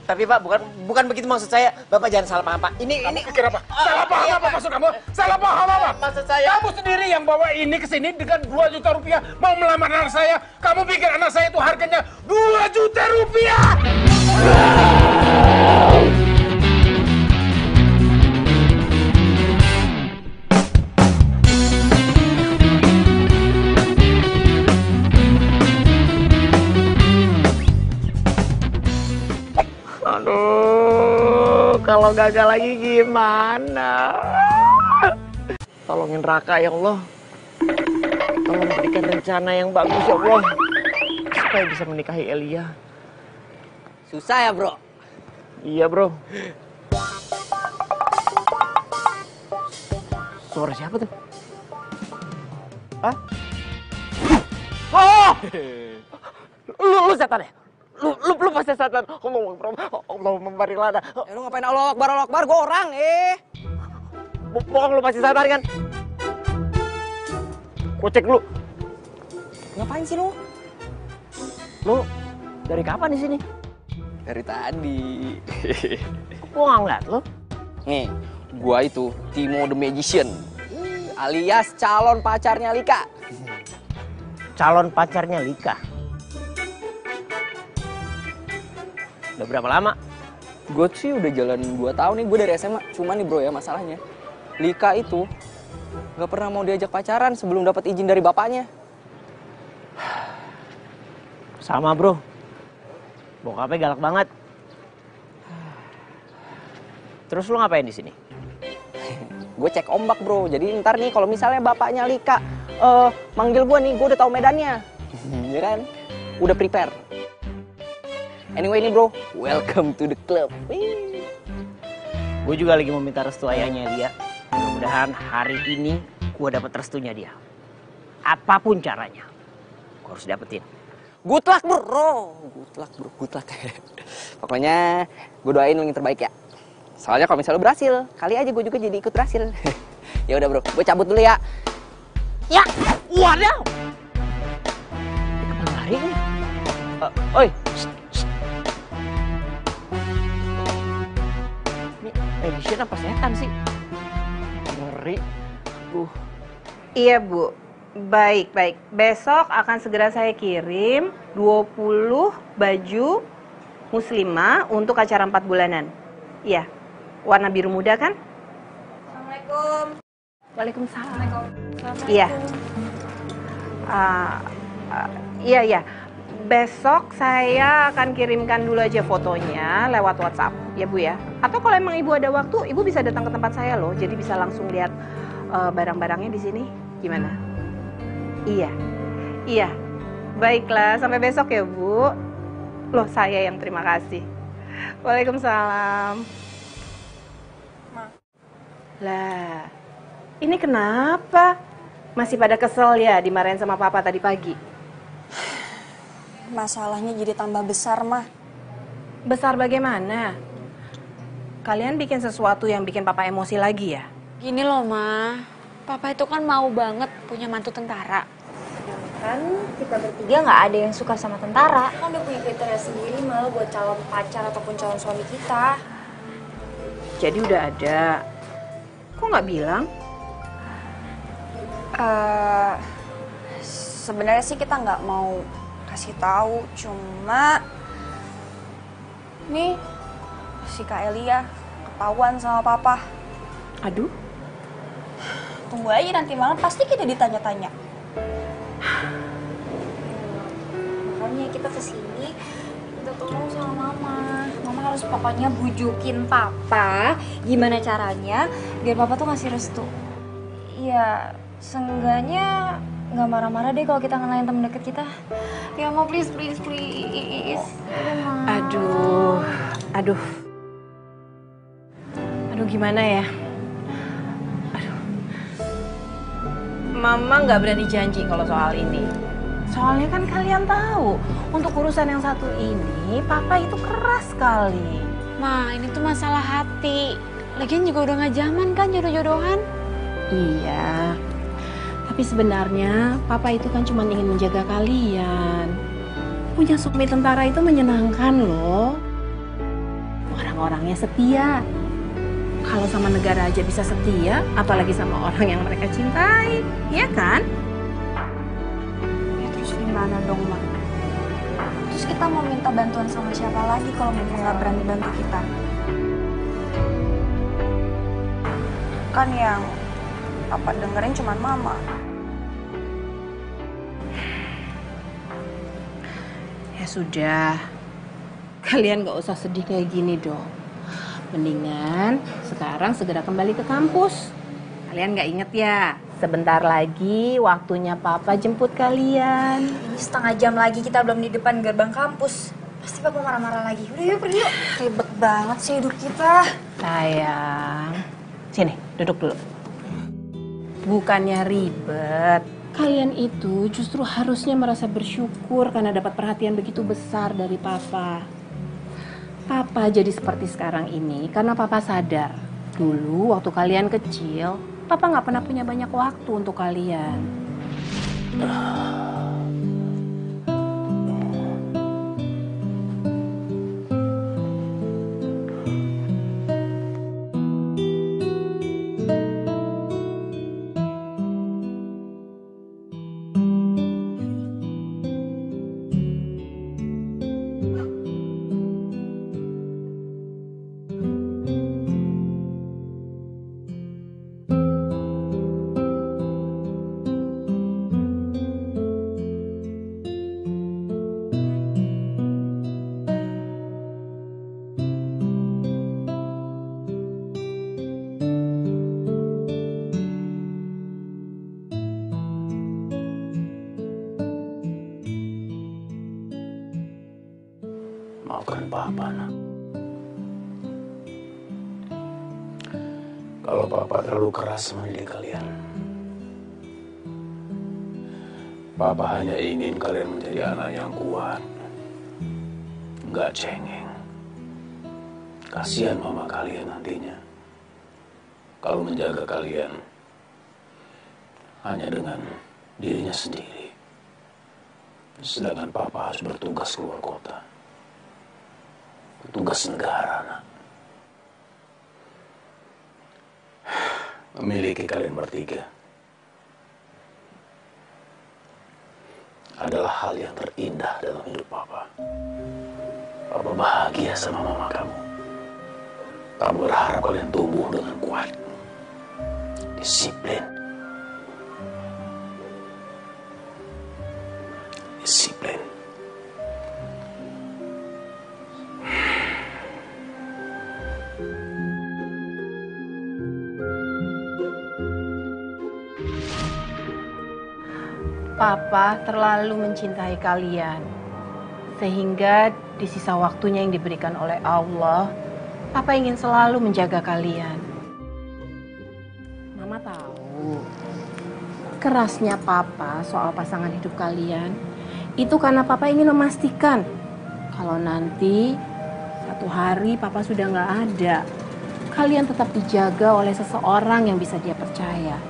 Tapi Pak, bukan begitu maksud saya. Bapak jangan salah paham, Pak. Ini pikir apa? Salah paham apa maksud kamu? Salah paham apa? Maksud saya... Kamu sendiri yang bawa ini ke sini dengan 2 juta rupiah mau melamar anak saya. Kamu pikir anak saya itu harganya 2 juta rupiah? Aduh, kalau gagal lagi gimana? Tolongin Raka ya Allah. Tolong berikan rencana yang bagus ya Allah. Supaya bisa menikahi Elia. Susah ya, Bro? Iya, Bro. Suara siapa tuh? Hah? Oh! Lu setan ya? Lu pasti setan. Allahumma barik lana. Lu ngapain Allah Akbar, gue orang, Bohong, lu pasti setan kan? Gua cek dulu. Ngapain sih lu? Lu dari kapan di sini? Dari tadi. Gua nggak ngeliat lu. Nih, gua itu Timo the Magician, alias calon pacarnya Lika. Calon pacarnya Lika? Udah berapa lama? Gue sih udah jalan 2 tahun nih, gue dari SMA. Cuma nih bro ya masalahnya, Lika itu gak pernah mau diajak pacaran sebelum dapat izin dari bapaknya. Sama bro, bokapnya galak banget. Terus lu ngapain di sini? Gue cek ombak bro, jadi ntar nih kalau misalnya bapaknya Lika manggil gue nih, gue udah tahu medannya. Ya kan? Udah prepare. Anyway nih bro, welcome to the club. Gue juga lagi meminta restu ayahnya dia. Mudah-mudahan hari ini gue dapat restunya dia. Apapun caranya, gue harus dapetin. Good luck bro, good luck. Pokoknya gue doain lu yang terbaik ya. Soalnya kalau misalnya lu berhasil, kali aja gue juga jadi ikut berhasil. Ya udah bro, gue cabut dulu ya. Ya, waduh. Kemana lari nih? Oi. Magician apa setan sih? Ngeri. Iya Bu, baik. Besok akan segera saya kirim 20 baju muslimah untuk acara 4 bulanan. Iya, warna biru muda kan? Assalamualaikum. Waalaikumsalam. Iya. Iya. besok saya akan kirimkan dulu aja fotonya lewat WhatsApp, ya Bu ya. Atau kalau emang Ibu ada waktu, Ibu bisa datang ke tempat saya loh, jadi bisa langsung lihat barang-barangnya di sini. Gimana? Iya. Baiklah, sampai besok ya Bu. Loh, saya yang terima kasih. Waalaikumsalam. Lah, ini kenapa? Masih pada kesel ya dimarahin sama Papa tadi pagi? Masalahnya jadi tambah besar, Mah. Besar bagaimana? Kalian bikin sesuatu yang bikin Papa emosi lagi ya? Gini loh, Ma. Papa itu kan mau banget punya mantu tentara. Kan kita bertiga nggak ada yang suka sama tentara. Kan udah punya kriteria sendiri malah buat calon pacar ataupun calon suami kita. Jadi udah ada. Kok nggak bilang? Sebenarnya sih kita nggak mau kasih tahu, cuma nih si Kak Elia ketahuan sama Papa. Aduh. Tunggu aja nanti malam pasti kita ditanya-tanya. Makanya kita kesini minta tolong sama Mama. Mama harus pokoknya bujukin Papa gimana caranya biar Papa tuh ngasih restu. Ya, seenggaknya nggak marah-marah deh kalau kita ngelain temen deket kita. Ya mau please. Aduh gimana ya? Mama nggak berani janji kalau soal ini. Soalnya kan kalian tahu, untuk urusan yang satu ini, Papa itu keras sekali. Ma, ini tuh masalah hati. Lagian juga udah nggak zaman kan jodoh-jodohan. Iya, tapi sebenarnya Papa itu kan cuma ingin menjaga kalian. Punya suami tentara itu menyenangkan loh. Orang-orangnya setia. Kalau sama negara aja bisa setia, apalagi sama orang yang mereka cintai, ya kan? Ya terus gimana dong, Mak? Terus kita mau minta bantuan sama siapa lagi kalau mereka nggak berani bantu kita? Kan yang Papa dengerin cuma Mama. Ya sudah, kalian gak usah sedih kayak gini dong. Mendingan sekarang segera kembali ke kampus. Kalian gak inget ya? Sebentar lagi waktunya Papa jemput kalian. Ini setengah jam lagi kita belum di depan gerbang kampus. Pasti Papa marah-marah lagi. Udah yuk pergi yuk. Ribet banget sih hidup kita. Sayang, sini duduk dulu. Bukannya ribet. Kalian itu justru harusnya merasa bersyukur karena dapat perhatian begitu besar dari Papa. Papa jadi seperti sekarang ini karena Papa sadar. Dulu waktu kalian kecil, Papa nggak pernah punya banyak waktu untuk kalian. Maafkan Papa, nak. Kalau Papa terlalu keras mendidik kalian. Papa hanya ingin kalian menjadi anak yang kuat. Nggak cengeng. Kasihan mama kalian nantinya. Kalau menjaga kalian hanya dengan dirinya sendiri. Sedangkan Papa harus bertugas keluar kota. Tugas negara, nak. Memiliki kalian bertiga adalah hal yang terindah dalam hidup Papa. Papa bahagia sama mama kamu. Papa berharap kalian tumbuh dengan kuat, disiplin. Disiplin. Papa terlalu mencintai kalian. Sehingga di sisa waktunya yang diberikan oleh Allah, Papa ingin selalu menjaga kalian. Mama tahu, kerasnya Papa soal pasangan hidup kalian, itu karena Papa ingin memastikan kalau nanti satu hari Papa sudah nggak ada, kalian tetap dijaga oleh seseorang yang bisa dia percaya.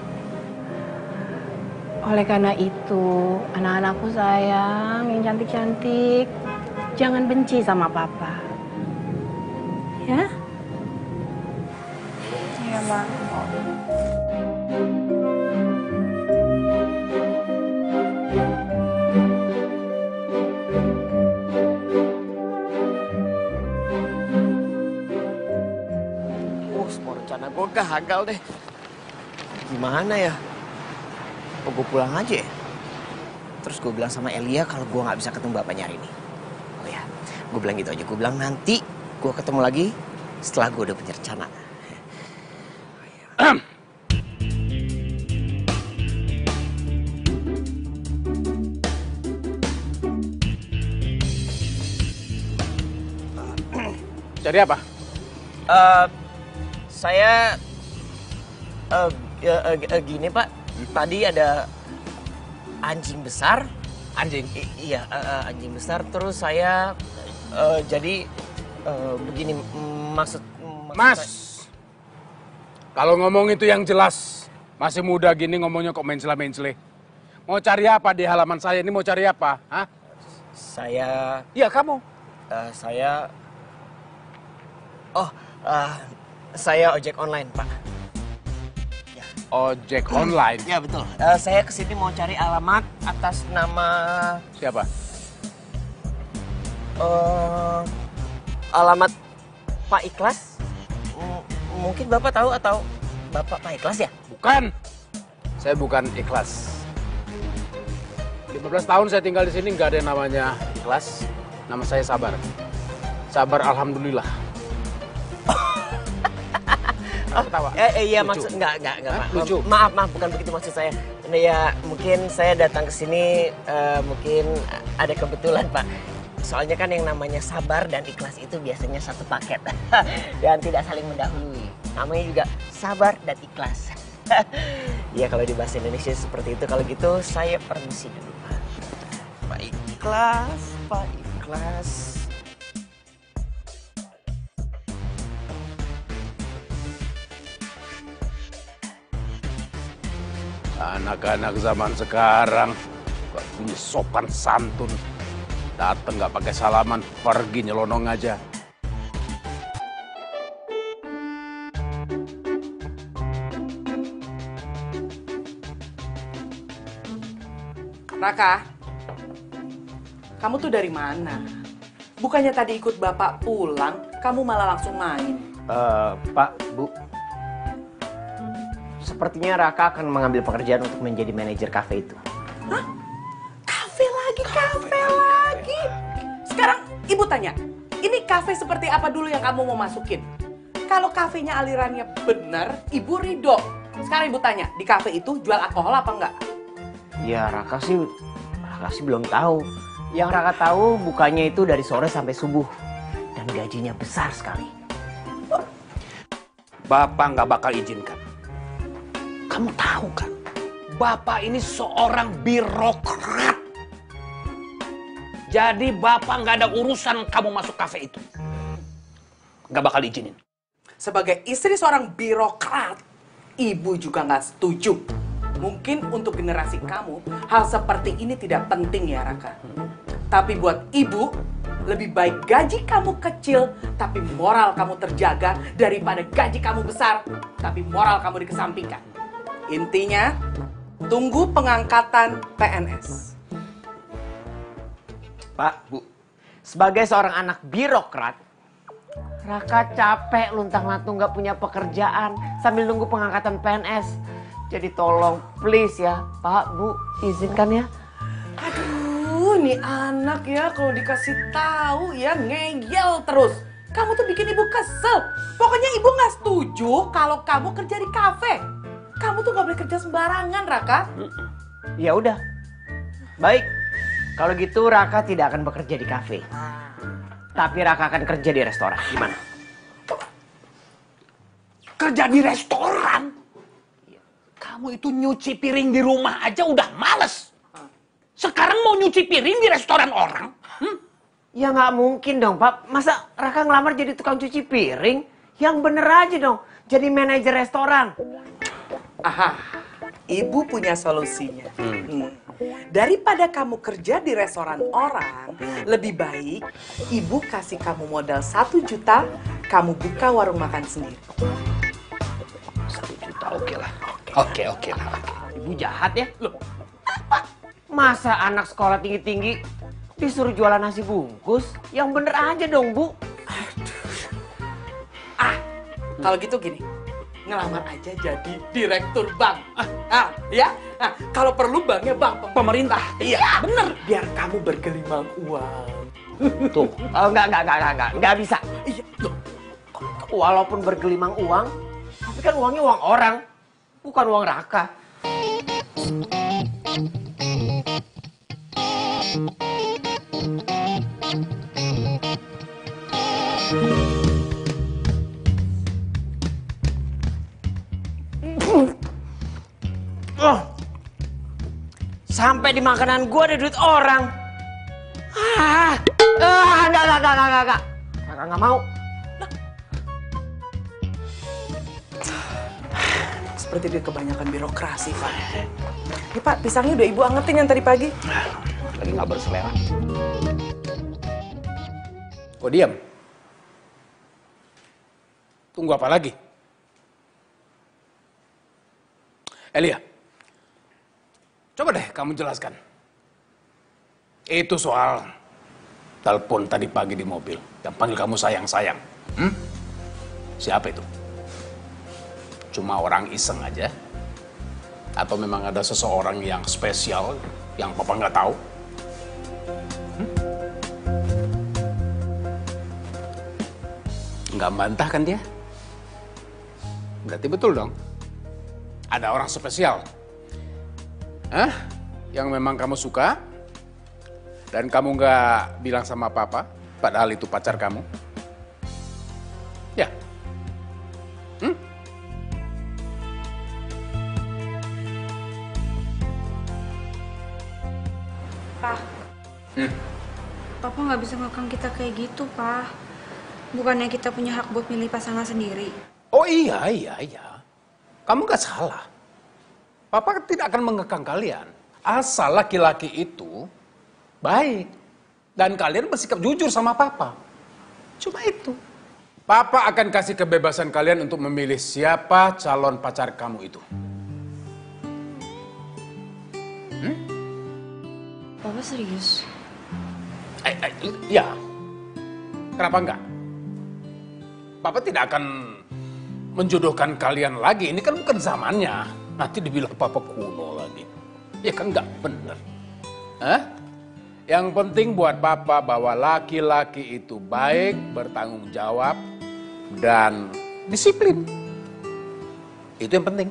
Oleh karena itu, anak-anakku sayang, yang cantik-cantik, jangan benci sama Papa. Ya? Iya, Ma. Semua rencana gue gagal deh. Gimana ya? Apa gue pulang aja ya? Terus gue bilang sama Elia kalau gue nggak bisa ketemu bapaknya hari ini. Oh ya, gue bilang gitu aja. Gue bilang nanti gue ketemu lagi setelah gue udah punya rencana. Jadi apa? Saya gini Pak, tadi ada anjing besar. Anjing? Iya, anjing besar. Terus saya jadi begini maksud. Mas, kalau ngomong itu yang jelas. Masih muda gini ngomongnya kok mencela-mencele. Mau cari apa di halaman saya ini? Mau cari apa? Hah? Saya. Iya kamu. Saya. Saya ojek online, Pak. Ya. Ojek online? Ya, betul. Saya kesini mau cari alamat atas nama... Siapa? Alamat Pak Ikhlas. Mungkin Bapak tahu atau Bapak Pak Ikhlas ya? Bukan. Saya bukan Ikhlas. 15 tahun saya tinggal di sini nggak ada yang namanya Ikhlas. Nama saya Sabar. Sabar alhamdulillah. Ketawa. Iya, lucu. maksud enggak Pak. Lucu. Maaf, bukan begitu maksud saya. Ya, mungkin saya datang ke sini mungkin ada kebetulan, Pak. Soalnya kan yang namanya Sabar dan Ikhlas itu biasanya satu paket dan tidak saling mendahului. Namanya juga Sabar dan Ikhlas. Iya, kalau di bahasa Indonesia seperti itu. Kalau gitu saya permisi dulu, Pak. Pak Ikhlas, Pak Ikhlas. Anak-anak zaman sekarang gak punya sopan santun. Dateng gak pakai salaman, pergi nyelonong aja. Raka, kamu tuh dari mana? Bukannya tadi ikut bapak pulang, kamu malah langsung main. Pak, Bu. Sepertinya Raka akan mengambil pekerjaan untuk menjadi manajer kafe itu. Hah? Kafe lagi? Sekarang ibu tanya, ini kafe seperti apa dulu yang kamu mau masukin? Kalau kafenya alirannya benar, ibu ridho. Sekarang ibu tanya, di kafe itu jual alkohol apa enggak? Ya Raka sih belum tahu. Yang Raka tahu bukanya itu dari sore sampai subuh. Dan gajinya besar sekali. Bapak nggak bakal izinkan. Kamu tahu kan, Bapak ini seorang birokrat. Jadi Bapak nggak ada urusan kamu masuk kafe itu. Nggak bakal diizinin. Sebagai istri seorang birokrat, ibu juga nggak setuju. Mungkin untuk generasi kamu, hal seperti ini tidak penting ya Raka. Tapi buat ibu, lebih baik gaji kamu kecil, tapi moral kamu terjaga, daripada gaji kamu besar, tapi moral kamu dikesampingkan. Intinya, tunggu pengangkatan PNS. Pak, Bu, sebagai seorang anak birokrat, Raka capek luntang-lantung nggak punya pekerjaan sambil nunggu pengangkatan PNS. Jadi tolong, please ya, Pak, Bu, izinkan ya. Aduh, nih anak ya kalau dikasih tahu ya ngeyel terus. Kamu tuh bikin ibu kesel. Pokoknya ibu nggak setuju kalau kamu kerja di kafe. Kamu tuh nggak boleh kerja sembarangan, Raka. Ya udah, Baik, kalau gitu Raka tidak akan bekerja di kafe. Tapi Raka akan kerja di restoran. Gimana? Kerja di restoran? Kamu itu nyuci piring di rumah aja udah males. Sekarang mau nyuci piring di restoran orang? Ya nggak mungkin dong, Pak. Masa Raka ngelamar jadi tukang cuci piring? Yang bener aja dong, jadi manajer restoran. Aha, ibu punya solusinya. Daripada kamu kerja di restoran orang, lebih baik ibu kasih kamu modal 1 juta, kamu buka warung makan sendiri. 1 juta, oke lah. Oke lah. Ibu jahat ya? Loh, apa? Masa anak sekolah tinggi-tinggi disuruh jualan nasi bungkus? Yang bener aja dong, Bu. Kalau gitu gini, ngelamar aja jadi direktur bank. Ya. Nah, kalau perlu banknya bank pemerintah. Iya, bener. Biar kamu bergelimang uang. Tuh, nggak bisa. Iya, loh. Walaupun bergelimang uang, tapi kan uangnya uang orang, bukan uang Raka. Sampai di makanan gua ada duit orang. Enggak. Kakak nggak mau. Seperti dia kebanyakan birokrasi, Pak. Ini Pak, pisangnya udah ibu angetin yang tadi pagi. Lagi nggak berselera. Kok diam? Tunggu apa lagi? Elia, coba deh kamu jelaskan. Itu soal telepon tadi pagi di mobil yang panggil kamu sayang-sayang. Siapa itu? Cuma orang iseng aja? Atau memang ada seseorang yang spesial yang papa nggak tahu? Nggak bantah kan dia? Berarti betul dong. Ada orang spesial. Yang memang kamu suka dan kamu nggak bilang sama papa, padahal itu pacar kamu. Ya. Pak, Papa nggak bisa ngekang kita kayak gitu, Pak. Bukannya kita punya hak buat milih pasangan sendiri. Oh iya. Kamu nggak salah. Papa tidak akan mengekang kalian. Asal laki-laki itu baik. Dan kalian bersikap jujur sama papa. Cuma itu. Papa akan kasih kebebasan kalian untuk memilih siapa calon pacar kamu itu. Papa serius? Ya. Kenapa enggak? Papa tidak akan menjodohkan kalian lagi. Ini kan bukan zamannya. Nanti dibilang papa kuno lagi. Ya kan enggak bener. Yang penting buat papa bahwa laki-laki itu baik, bertanggung jawab, dan disiplin. Itu yang penting.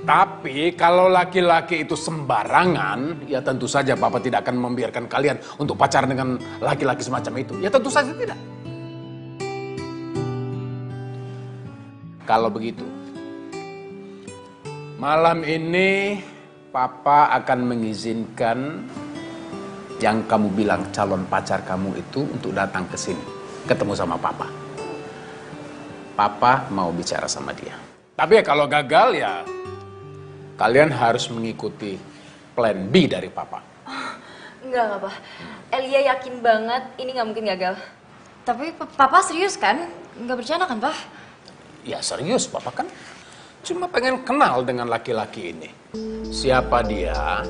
Tapi kalau laki-laki itu sembarangan, ya tentu saja papa tidak akan membiarkan kalian untuk pacaran dengan laki-laki semacam itu. Ya tentu saja tidak. Kalau begitu, malam ini papa akan mengizinkan yang kamu bilang calon pacar kamu itu untuk datang ke sini, ketemu sama papa. Papa mau bicara sama dia. Tapi ya kalau gagal ya kalian harus mengikuti plan B dari papa. Enggak, Pak. Elia yakin banget ini nggak mungkin gagal. Tapi Papa serius kan? Nggak bercanda kan, Pak? Ya serius, papa kan cuma pengen kenal dengan laki-laki ini. Siapa dia,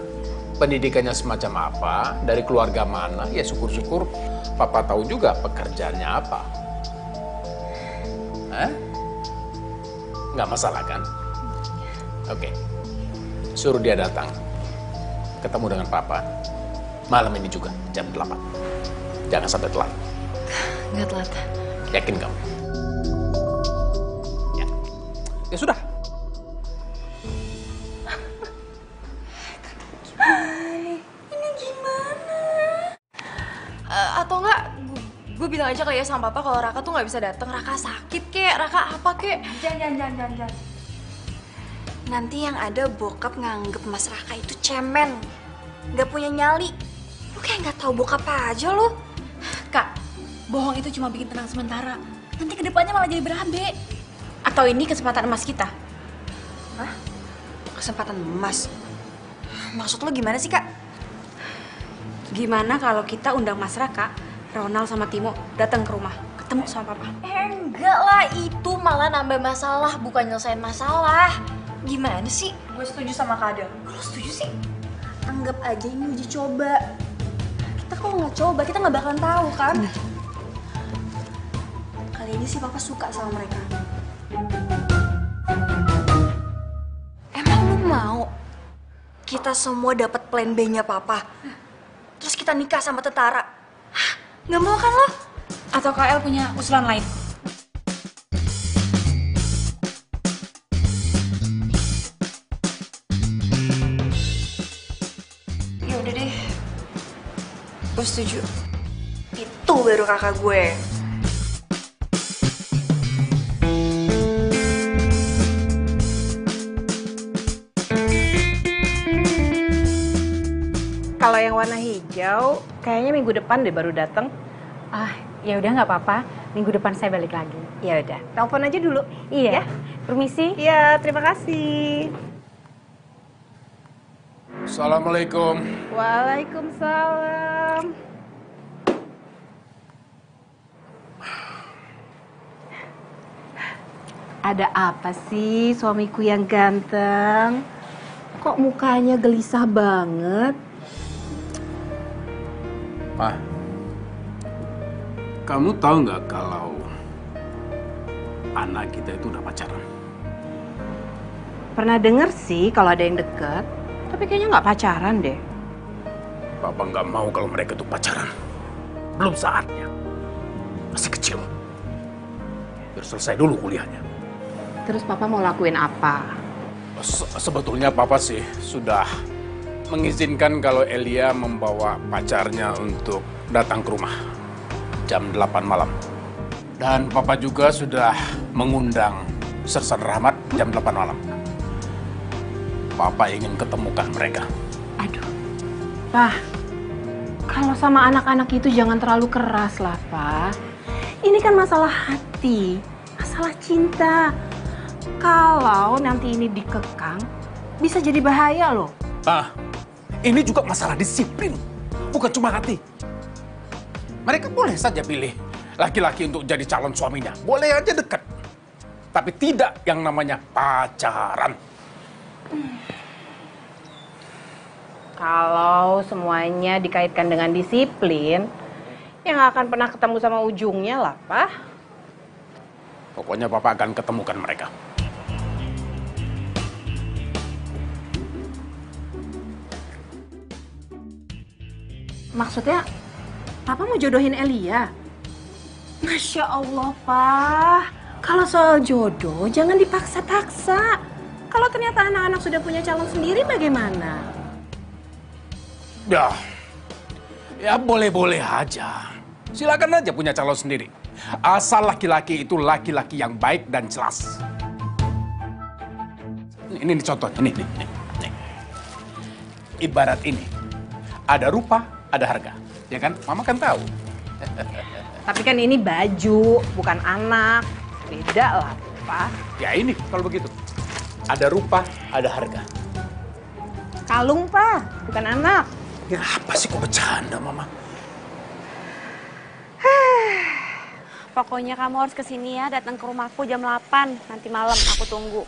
pendidikannya semacam apa, dari keluarga mana, ya syukur-syukur papa tahu juga pekerjaannya apa. Nggak masalah kan? Oke. Suruh dia datang, ketemu dengan papa, malam ini juga, jam 8. Jangan sampai telat. Nggak telat. Yakin kamu? Ya sudah. Ini atau enggak gue bilang aja kali ya sama papa kalau Raka tuh nggak bisa datang. Raka sakit kek, Raka apa kek? Jangan. Nanti yang ada bokap nganggep Mas Raka itu cemen, nggak punya nyali. Lu kayak nggak tahu bokap aja lo. Kak, bohong itu cuma bikin tenang sementara. Nanti kedepannya malah jadi berabe. Atau ini kesempatan emas kita? Hah? Kesempatan emas? Maksud lo gimana sih, Kak? Gimana kalau kita undang Mas Raka, Ronald sama Timo datang ke rumah, ketemu sama papa? Enggak lah, itu malah nambah masalah, bukan nyelesain masalah. Gimana sih? Gue setuju sama Kak Adel. Kalau setuju sih, anggap aja ini uji coba. Kita kalau nggak coba, kita nggak bakalan tahu kan? Kali ini sih papa suka sama mereka. Emang lu mau kita semua dapat plan B-nya papa? Terus kita nikah sama Tetara? Hah? Nggak mau kan lo? Atau KL punya usulan lain? Ya udah deh, gue setuju. Itu baru kakak gue. Kalau yang warna hijau, kayaknya minggu depan deh baru datang. Ah, ya udah nggak apa-apa. Minggu depan saya balik lagi. Ya udah, telepon aja dulu. Iya. Ya? Permisi. Iya, terima kasih. Assalamualaikum. Waalaikumsalam. Ada apa sih suamiku yang ganteng? Kok mukanya gelisah banget? Ma, kamu tahu nggak kalau anak kita itu udah pacaran? Pernah denger sih kalau ada yang deket, tapi kayaknya nggak pacaran deh. Papa nggak mau kalau mereka itu pacaran. Belum saatnya. Masih kecil. Biar selesai dulu kuliahnya. Terus papa mau lakuin apa? Sebetulnya papa sih sudah mengizinkan kalau Elia membawa pacarnya untuk datang ke rumah jam 8 malam. Dan papa juga sudah mengundang Sersan Rahmat jam 8 malam. Papa ingin ketemukan mereka. Aduh, Pak, kalau sama anak-anak itu jangan terlalu keras lah, Pak. Ini kan masalah hati, masalah cinta. Kalau nanti ini dikekang, bisa jadi bahaya loh. Ah, ini juga masalah disiplin, bukan cuma hati. Mereka boleh saja pilih laki-laki untuk jadi calon suaminya. Boleh aja dekat. Tapi tidak yang namanya pacaran. Kalau semuanya dikaitkan dengan disiplin, ya nggak akan pernah ketemu sama ujungnya lah, Pak. Pokoknya Papa akan ketemukan mereka. Maksudnya, Papa mau jodohin Elia? Masya Allah, Pak. Kalau soal jodoh, jangan dipaksa-paksa. Kalau ternyata anak-anak sudah punya calon sendiri, bagaimana? Ya boleh-boleh aja. Silakan aja punya calon sendiri. Asal laki-laki itu laki-laki yang baik dan jelas. Ini contohnya, nih. Ibarat ini, ada rupa, ada harga. Ya kan? Mama kan tahu. Tapi kan ini baju, bukan anak. Beda lah, Pak. Ya ini, kalau begitu. Ada rupa, ada harga. Kalung, Pak. Bukan anak. Ya apa sih kok bercanda, Mama? Pokoknya kamu harus kesini ya, datang ke rumahku jam 8 nanti malam, aku tunggu.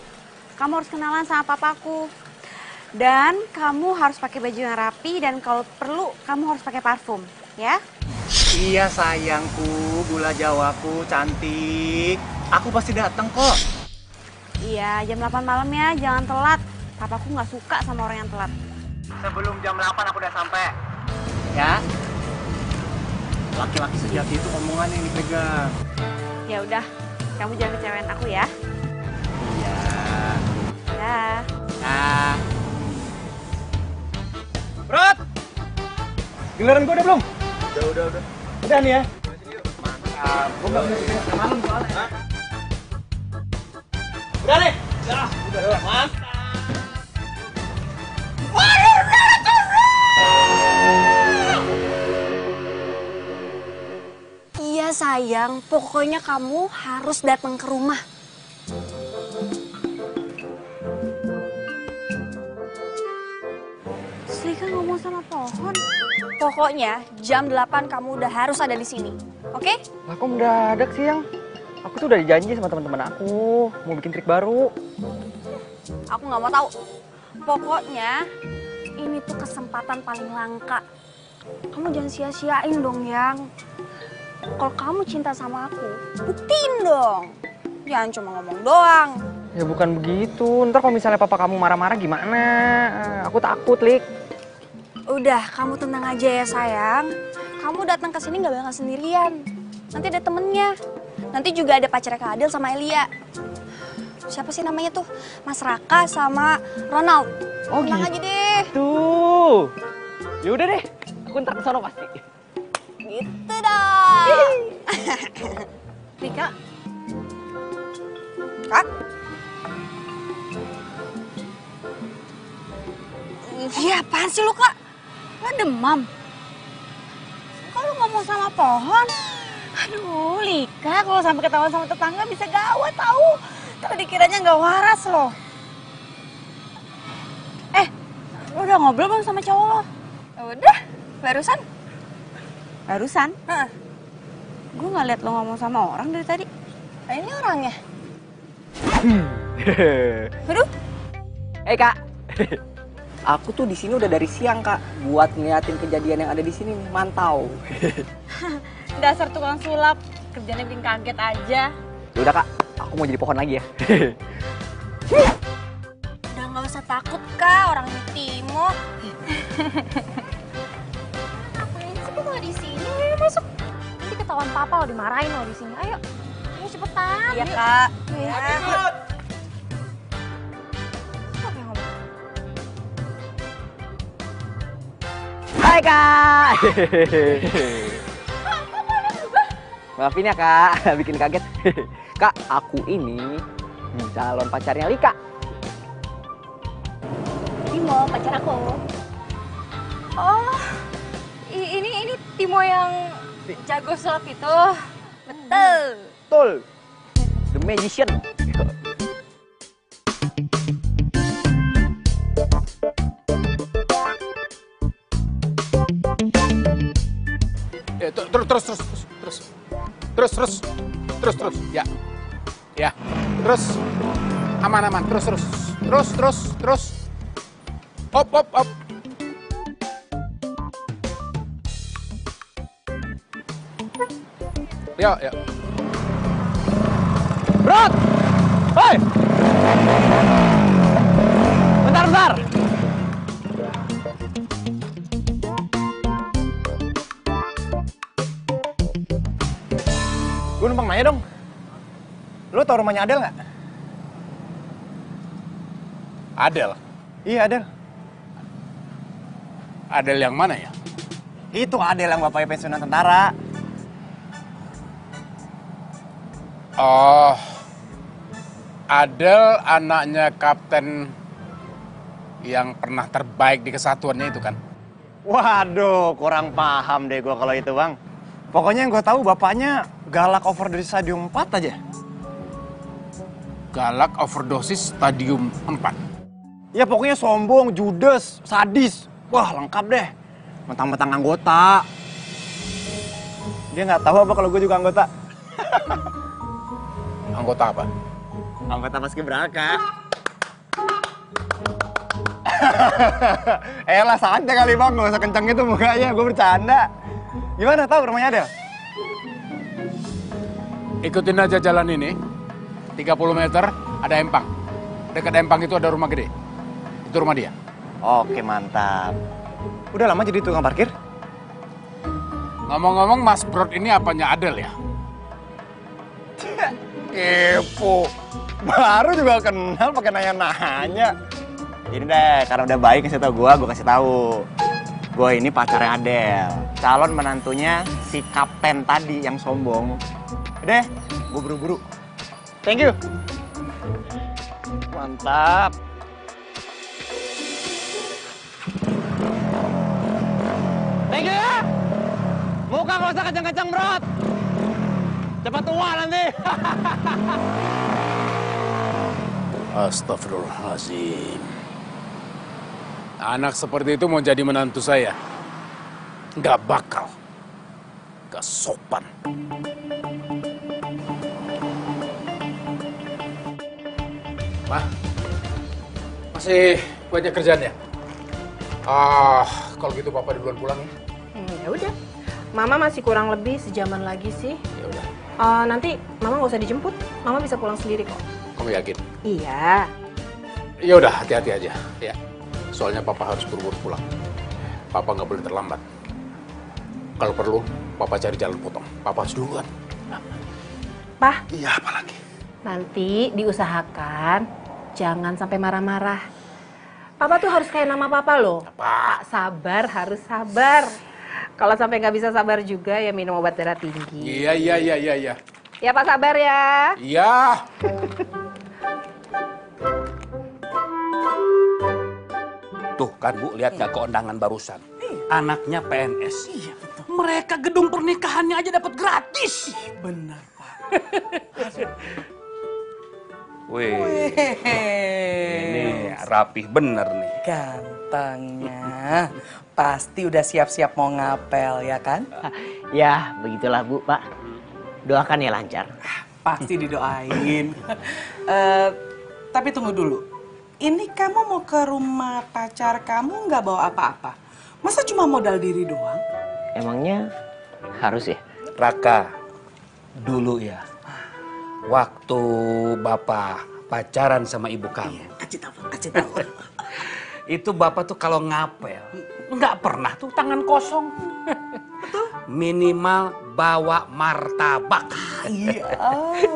Kamu harus kenalan sama papaku. Dan kamu harus pakai baju yang rapi dan kalau perlu kamu harus pakai parfum, ya? Iya sayangku, gula jawaku, cantik. Aku pasti datang kok. Iya, jam 8 malam ya, jangan telat. Papaku nggak suka sama orang yang telat. Sebelum jam 8 aku udah sampai. Ya. Laki-laki sejati itu omongan yang dipegang. Ya udah, kamu jangan kecewain aku ya. Iya. Dah. Nah. Brat! Giliran gue udah belum? Udah. Udah nih ya. Gue nggak bisa malam soalnya. Udah nih. Udah, mantap. Iya sayang, pokoknya kamu harus datang ke rumah. Selika ngomong sama pohon. Pokoknya jam 8 kamu udah harus ada di sini, oke? Lah kok mendadak sih, Yang? Aku tuh udah dijanji sama teman-teman aku, mau bikin trik baru. Aku nggak mau tahu. Pokoknya ini tuh kesempatan paling langka. Kamu jangan sia-siain dong, Yang. Kalau kamu cinta sama aku, buktiin dong. Jangan cuma ngomong doang. Ya bukan begitu, ntar kalau misalnya papa kamu marah-marah gimana? Aku takut, Lik. Udah, kamu tenang aja ya sayang. Kamu datang ke sini nggak bakal sendirian. Nanti ada temennya. Nanti juga ada pacarnya Kak Adel sama Elia. Siapa sih namanya tuh? Mas Raka sama Ronald. Oh tenang gitu. aja deh. Tuh. Ya udah deh, aku ntar kesana pasti. Gitu dong. Rika, Kak? Iya, apaan sih lu, Kak? lo demam? Kok lo ngomong sama pohon? Aduh, Lika, kalau sampai ketahuan sama tetangga bisa gawat tahu. Kalau dikiranya nggak waras loh. Lo udah ngobrol belum sama cowok lo? Udah, barusan. Barusan? Gue nggak lihat lo ngomong sama orang dari tadi. Nah, ini orangnya. Aduh. Kak. Aku tuh di sini udah dari siang, Kak, buat ngeliatin kejadian yang ada di sini nih, mantau. Dasar tukang sulap, kerjanya bikin kaget aja. Ya udah, Kak, aku mau jadi pohon lagi ya. Udah nggak usah takut, Kak, orang ini Timo. Ngapain sih kok malah di sini? Ayo masuk. Nanti ketahuan papa lo dimarahin lo di sini. Ayo. Ayo cepetan. Iya, Yuk. Kak. Iya. Siapa yang ngomong? Hai, Kak. Maafin ya, Kak, bikin kaget. Kak, aku ini calon pacarnya Lika. Timo, pacar aku. Oh, ini Timo yang jago sulap itu. Betul. Betul. The Magician. Ya, terus. Ya. Terus. Aman. Terus. Op. Ya. Bro! Hei! Bentar. Gue numpang nanya dong. Lo tau rumahnya Adel nggak? Adel. Iya, Adel. Adel yang mana ya? Itu Adel yang bapaknya pensiunan tentara. Oh, Adel anaknya kapten yang pernah terbaik di kesatuannya itu kan? Waduh, kurang paham deh gue kalau itu, Bang. Pokoknya yang gue tahu bapaknya galak overdosis stadium 4 aja. Galak overdosis stadium 4? Ya pokoknya sombong, judes, sadis. Wah, lengkap deh. Mentang-mentang anggota. Dia nggak tahu apa kalau gue juga anggota. Anggota apa? Anggota Paskibraka. Elah santai kali Bang, gak usah kenceng itu mukanya, gue bercanda. Gimana tahu rumahnya Adel? Ikutin aja jalan ini, 30 meter ada empang. Dekat empang itu ada rumah gede. Itu rumah dia. Oke, mantap. Udah lama jadi tukang parkir? Ngomong-ngomong, Mas Brod ini apanya Adel ya? Kepo. Baru juga kenal pakai nanya-nanya. Ini deh, karena udah baik kasih tau gue kasih tahu. Gue ini pacarnya Adele, calon menantunya si kapten tadi yang sombong. Udah, gue buru-buru. Thank you. Mantap. Thank you ya. Muka gak usah kencang-kencang, bro. Cepat tua nanti. Astagfirullahaladzim. Anak seperti itu mau jadi menantu saya? Nggak bakal. Nggak sopan. Ma, masih banyak kerjaan ya? Kalau gitu Papa duluan pulang ya? Ya udah. Mama masih kurang lebih sejaman lagi sih. Ya udah. Nanti Mama nggak usah dijemput. Mama bisa pulang sendiri kok. Kamu yakin? Iya. Ya udah, hati-hati aja ya. Soalnya Papa harus buru-buru pulang. Papa nggak boleh terlambat. Kalau perlu, Papa cari jalan potong. Papa harus duluan. Pak. Iya, apa lagi? Nanti diusahakan jangan sampai marah-marah. Papa tuh harus kayak nama Papa loh. Pak sabar, harus sabar. Kalau sampai nggak bisa sabar juga ya minum obat darah tinggi. Iya. Ya Pak sabar ya. Iya. Tuh kan Bu, lihat gak keundangan barusan? Anaknya PNS. Iya betul. Mereka gedung pernikahannya aja dapat gratis. Benar, Pak. Wih, ini rapih bener nih. Gantengnya. Pasti udah siap-siap mau ngapel, ya kan? Ya, begitulah Bu, Pak. Doakan ya lancar. Pasti didoain. Tapi tunggu dulu. Ini kamu mau ke rumah pacar kamu nggak bawa apa-apa? Masa cuma modal diri doang? Emangnya harus ya? Raka, dulu ya, waktu Bapak pacaran sama ibu kamu. Kasih tahu. Itu Bapak tuh kalau ngapel, nggak pernah tuh tangan kosong. Minimal bawa martabak. Iya.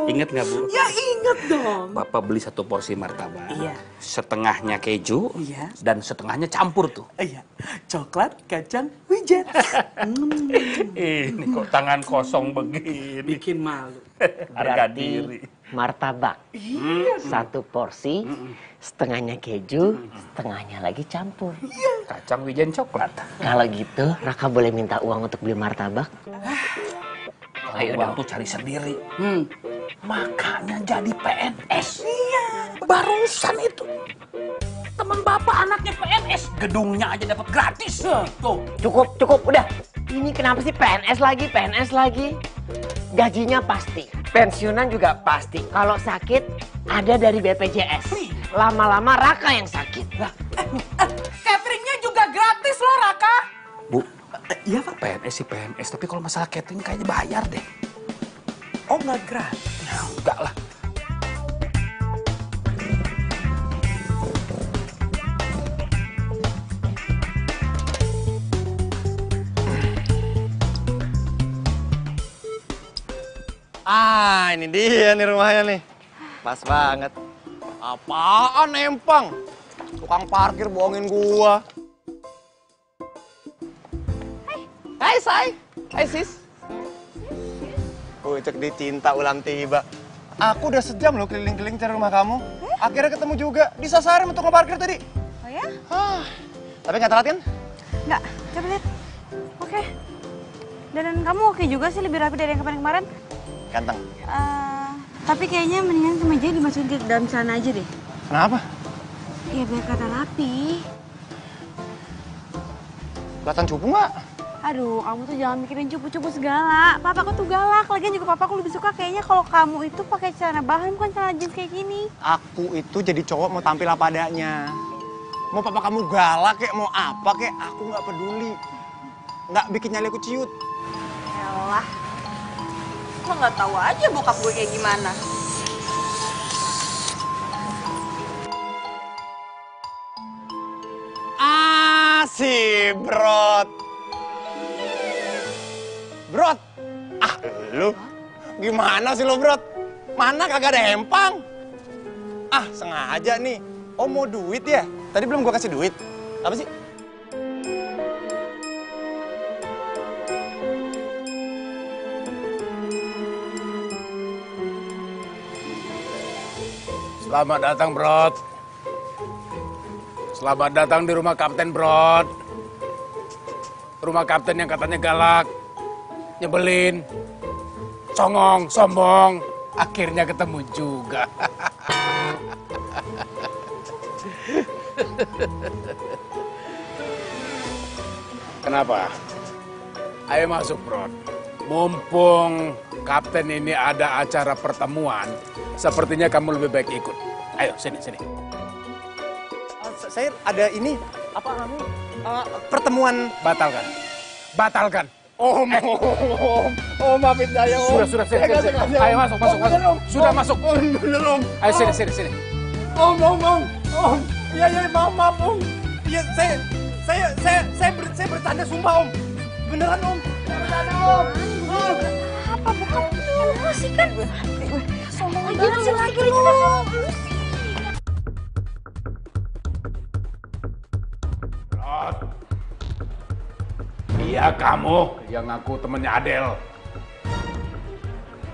Ingat nggak Bu? Ya inget dong. Bapak beli 1 porsi martabak. Iya. Setengahnya keju. Iya. Dan setengahnya campur tuh. Iya. Coklat, kacang, wijen. Ini kok tangan kosong begini. Bikin malu. Harga diri. Martabak. Iya. 1 porsi, setengahnya keju, setengahnya lagi campur. Kacang wijen coklat. Kalau gitu, Raka boleh minta uang untuk beli martabak? Ayo uang tuh cari sendiri. Makanya jadi PNS. Iya. Barusan itu. Teman Bapak anaknya PNS. Gedungnya aja dapat gratis. Tuh. Cukup, udah. Ini kenapa sih PNS lagi? Gajinya pasti. Pensiunan juga pasti. Kalau sakit, ada dari BPJS. Lama-lama Raka yang sakit. Cateringnya juga gratis loh, Raka. Bu, iya Pak. PNS sih PNS, tapi kalau masalah catering kayaknya bayar deh. Oh, nggak gratis? Ya, enggak lah. Ini dia nih rumahnya nih. Pas banget. Apaan empang? Tukang parkir bohongin gua. Hai Say. Hai Sis. Cek dicinta ulang tiba. Aku udah sejam loh keliling-keliling cari rumah kamu. Akhirnya ketemu juga. Disasarin untuk ngeparkir tadi. Oh ya? Tapi nggak telat kan? Nggak, coba lihat. Oke. Dan kamu oke juga sih, lebih rapi dari yang kemarin-kemarin. Ganteng. Tapi kayaknya mendingan kemejanya dimasukin ke dalam sana aja deh. Kenapa? Ya biar kata rapi. Kelihatan cupu nggak? Aduh, kamu tuh jangan mikirin cupu-cupu segala. Papaku tuh galak. Lagian juga papaku lebih suka kayaknya kalau kamu itu pakai celana bahan bukan celana jeans kayak gini. Aku itu jadi cowok mau tampil apa adanya. Mau papa kamu galak kek, mau apa kek, aku nggak peduli. Nggak bikin nyali aku ciut. Yalah. Lo nggak tahu aja bokap gue kayak gimana. Si Brot. Brot. Lu gimana sih lo, Brot? Mana kagak ada empang? Sengaja nih. Oh, mau duit ya? Tadi belum gua kasih duit. Apa sih? Selamat datang, Brod. Selamat datang di rumah Kapten, Brod. Rumah Kapten yang katanya galak, nyebelin, songong, sombong. Akhirnya ketemu juga. Kenapa? Ayo masuk, Brod. Mumpung Kapten ini ada acara pertemuan, sepertinya kamu lebih baik ikut. Ayo, sini. Saya ada ini, pertemuan. Batalkan. Om, maafin saya, Om. Sudah, sini. Ayo masuk. Sudah masuk. Om. Ayo sini. Om. Iya, maaf, Om. Iya, saya bercanda sumpah, Om. Beneran, Om. Bercanda, Om. Apa bukan emosi kan? Sombong banget lagi Om. Iya, kamu yang ngaku temennya Adel.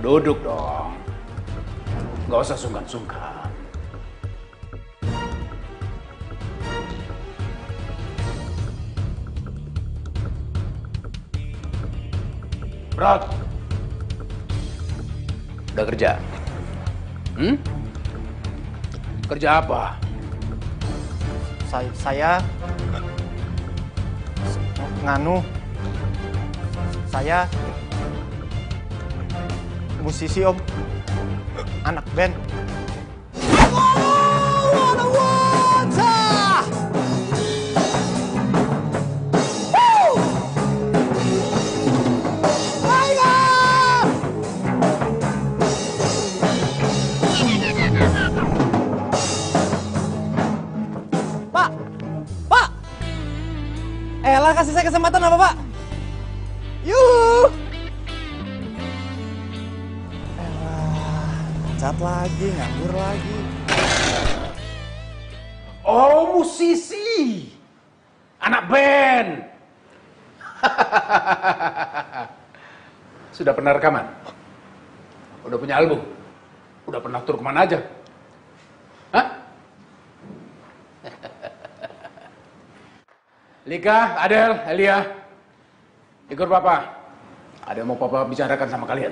Duduk dong. Gak usah sungkan-sungkan. Brod. Udah kerja? Kerja apa? Saya nganu. Saya musisi, Om. Anak band. Pak! Elah, kasih saya kesempatan apa, Pak? Yuh! Elah, cat lagi, nganggur lagi. Oh, musisi. Anak band. Sudah pernah rekaman? Udah punya album? Udah pernah tur kemana aja? Hah? Lika, Adel, Elia, ikut Papa. Ada yang mau Papa bicarakan sama kalian.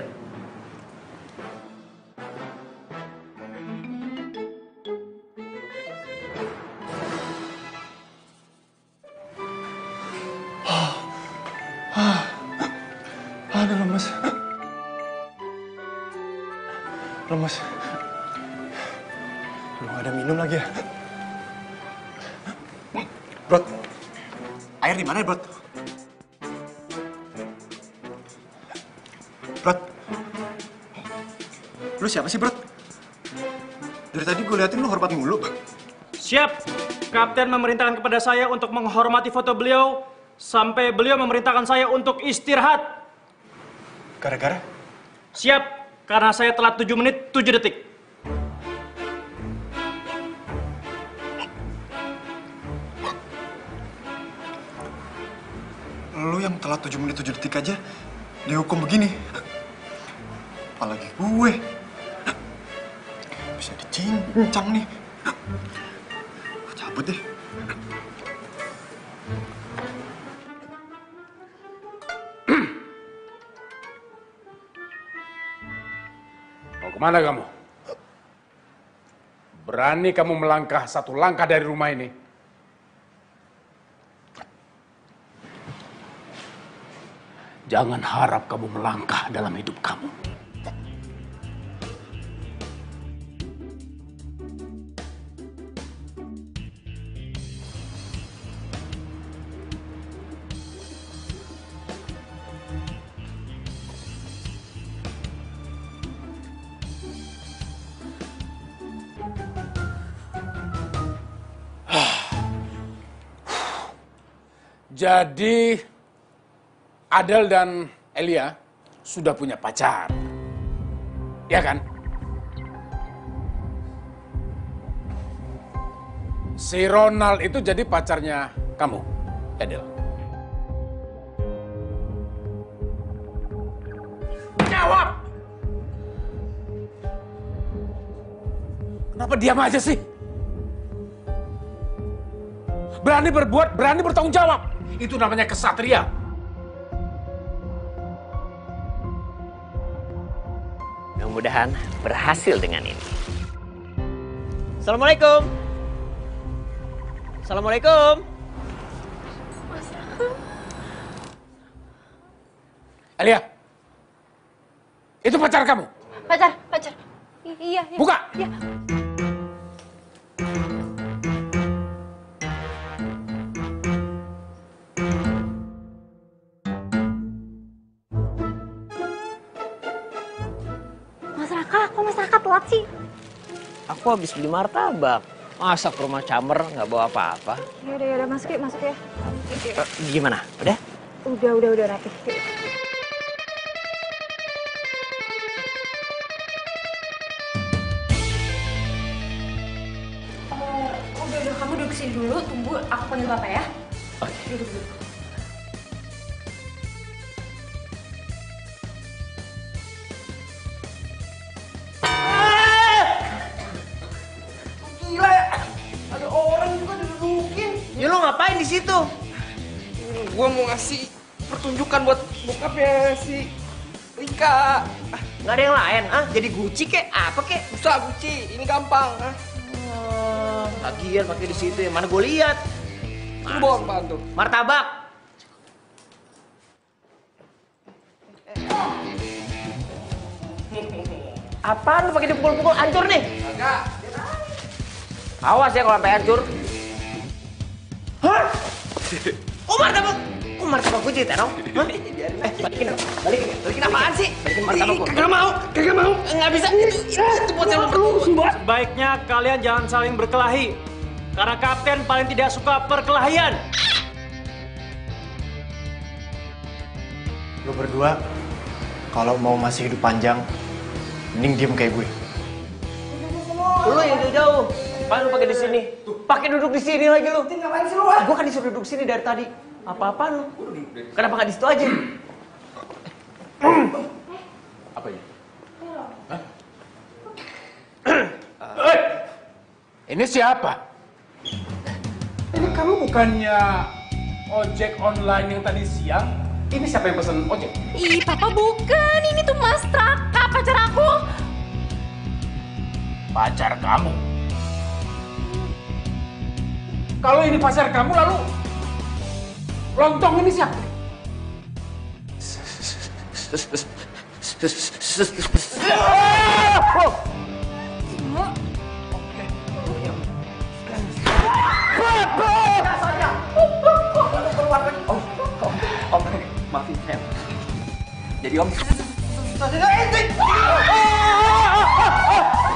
Aduh, lemes. Lu gak ada minum lagi ya? Brod, air di mana ya, Brod? Brod, lu siapa sih, Brod? Dari tadi gue liatin lu hormat mulu. Siap, Kapten memerintahkan kepada saya untuk menghormati foto beliau sampai beliau memerintahkan saya untuk istirahat. Gara-gara? Siap, karena saya telat 7 menit 7 detik. Lu yang telat 7 menit 7 detik aja dihukum begini. Apalagi gue. Bisa dicincang nih. Cabut deh. Mau kemana kamu? Berani kamu melangkah satu langkah dari rumah ini? Jangan harap kamu melangkah dalam hidup kamu. Jadi Adel dan Elia sudah punya pacar, ya kan? Si Ronald itu jadi pacarnya kamu, Adel. Jawab! Kenapa diam aja sih? Berani berbuat, berani bertanggung jawab. Itu namanya kesatria. Mudah-mudahan berhasil dengan ini. Assalamualaikum. Assalamualaikum. Alia, itu pacar kamu? Pacar. Iya. Buka. Iya. Mas Raka, kok Mas Raka telat sih? Aku habis beli martabak. Masa ke rumah Camer nggak bawa apa-apa? Yaudah, masuk ya. Gimana? Udah? Udah rapi. Udah, kamu duduk sini dulu, tunggu aku panggil Bapak ya. Oke. Duduk. Gila ya, ada orang juga didudukin. Ya lo ngapain di situ? Gua mau ngasih pertunjukan buat bokapnya si Rika. Nggak ada yang lain, ah? Jadi Gucci kek? Apa kek? Susah Gucci, ini gampang. Lagian pakai di situ, yang mana gue lihat? Lu bawa apaan tuh? Martabak. Apaan lu pakai dipukul-pukul hancur nih? Agak. Awas ya kalau sampai hancur. Hah? Oh martabak? Oh martabak gue jadi terong? Hah? Balikin apaan sih? Balikin martabak gue. Kagak mau. Nggak bisa, itu buat yang Sebaiknya kalian jangan saling berkelahi. Karena kapten paling tidak suka perkelahian. Lo berdua, kalau mau masih hidup panjang, mending diem kayak gue. Lu yang jauh-jauh. Apaan lu pakai di sini? Pakai duduk di sini lagi lu. Ngapain sih lu? Gua kan disuruh duduk sini dari tadi. Apa-apaan lu? Kenapa nggak di situ aja? Apa ini? Ini siapa? Ini kamu bukannya ojek online yang tadi siang? Ini siapa yang pesen ojek? Ih, Papa bukan. Ini tuh Mas Raka, pacar aku. Pacar kamu? Kalau ini pacar kamu, lalu lontong ini siapa? Om, maafin saya. Jadi Om.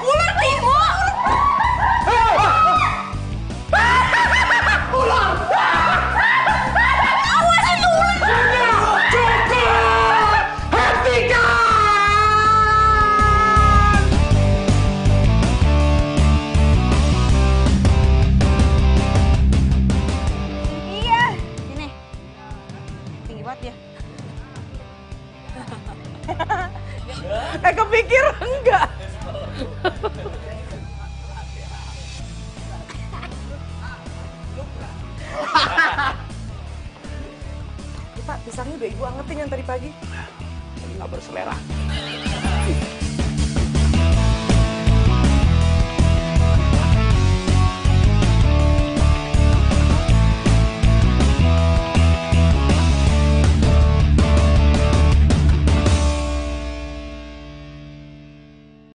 Ular, Timo! Ular! Awas itu ular! Cukup! Hentikan! Iya, sini. Tinggi banget ya. Kepikir enggak? Pak, pisangnya udah ibu angetin yang tadi pagi. Nggak berselera.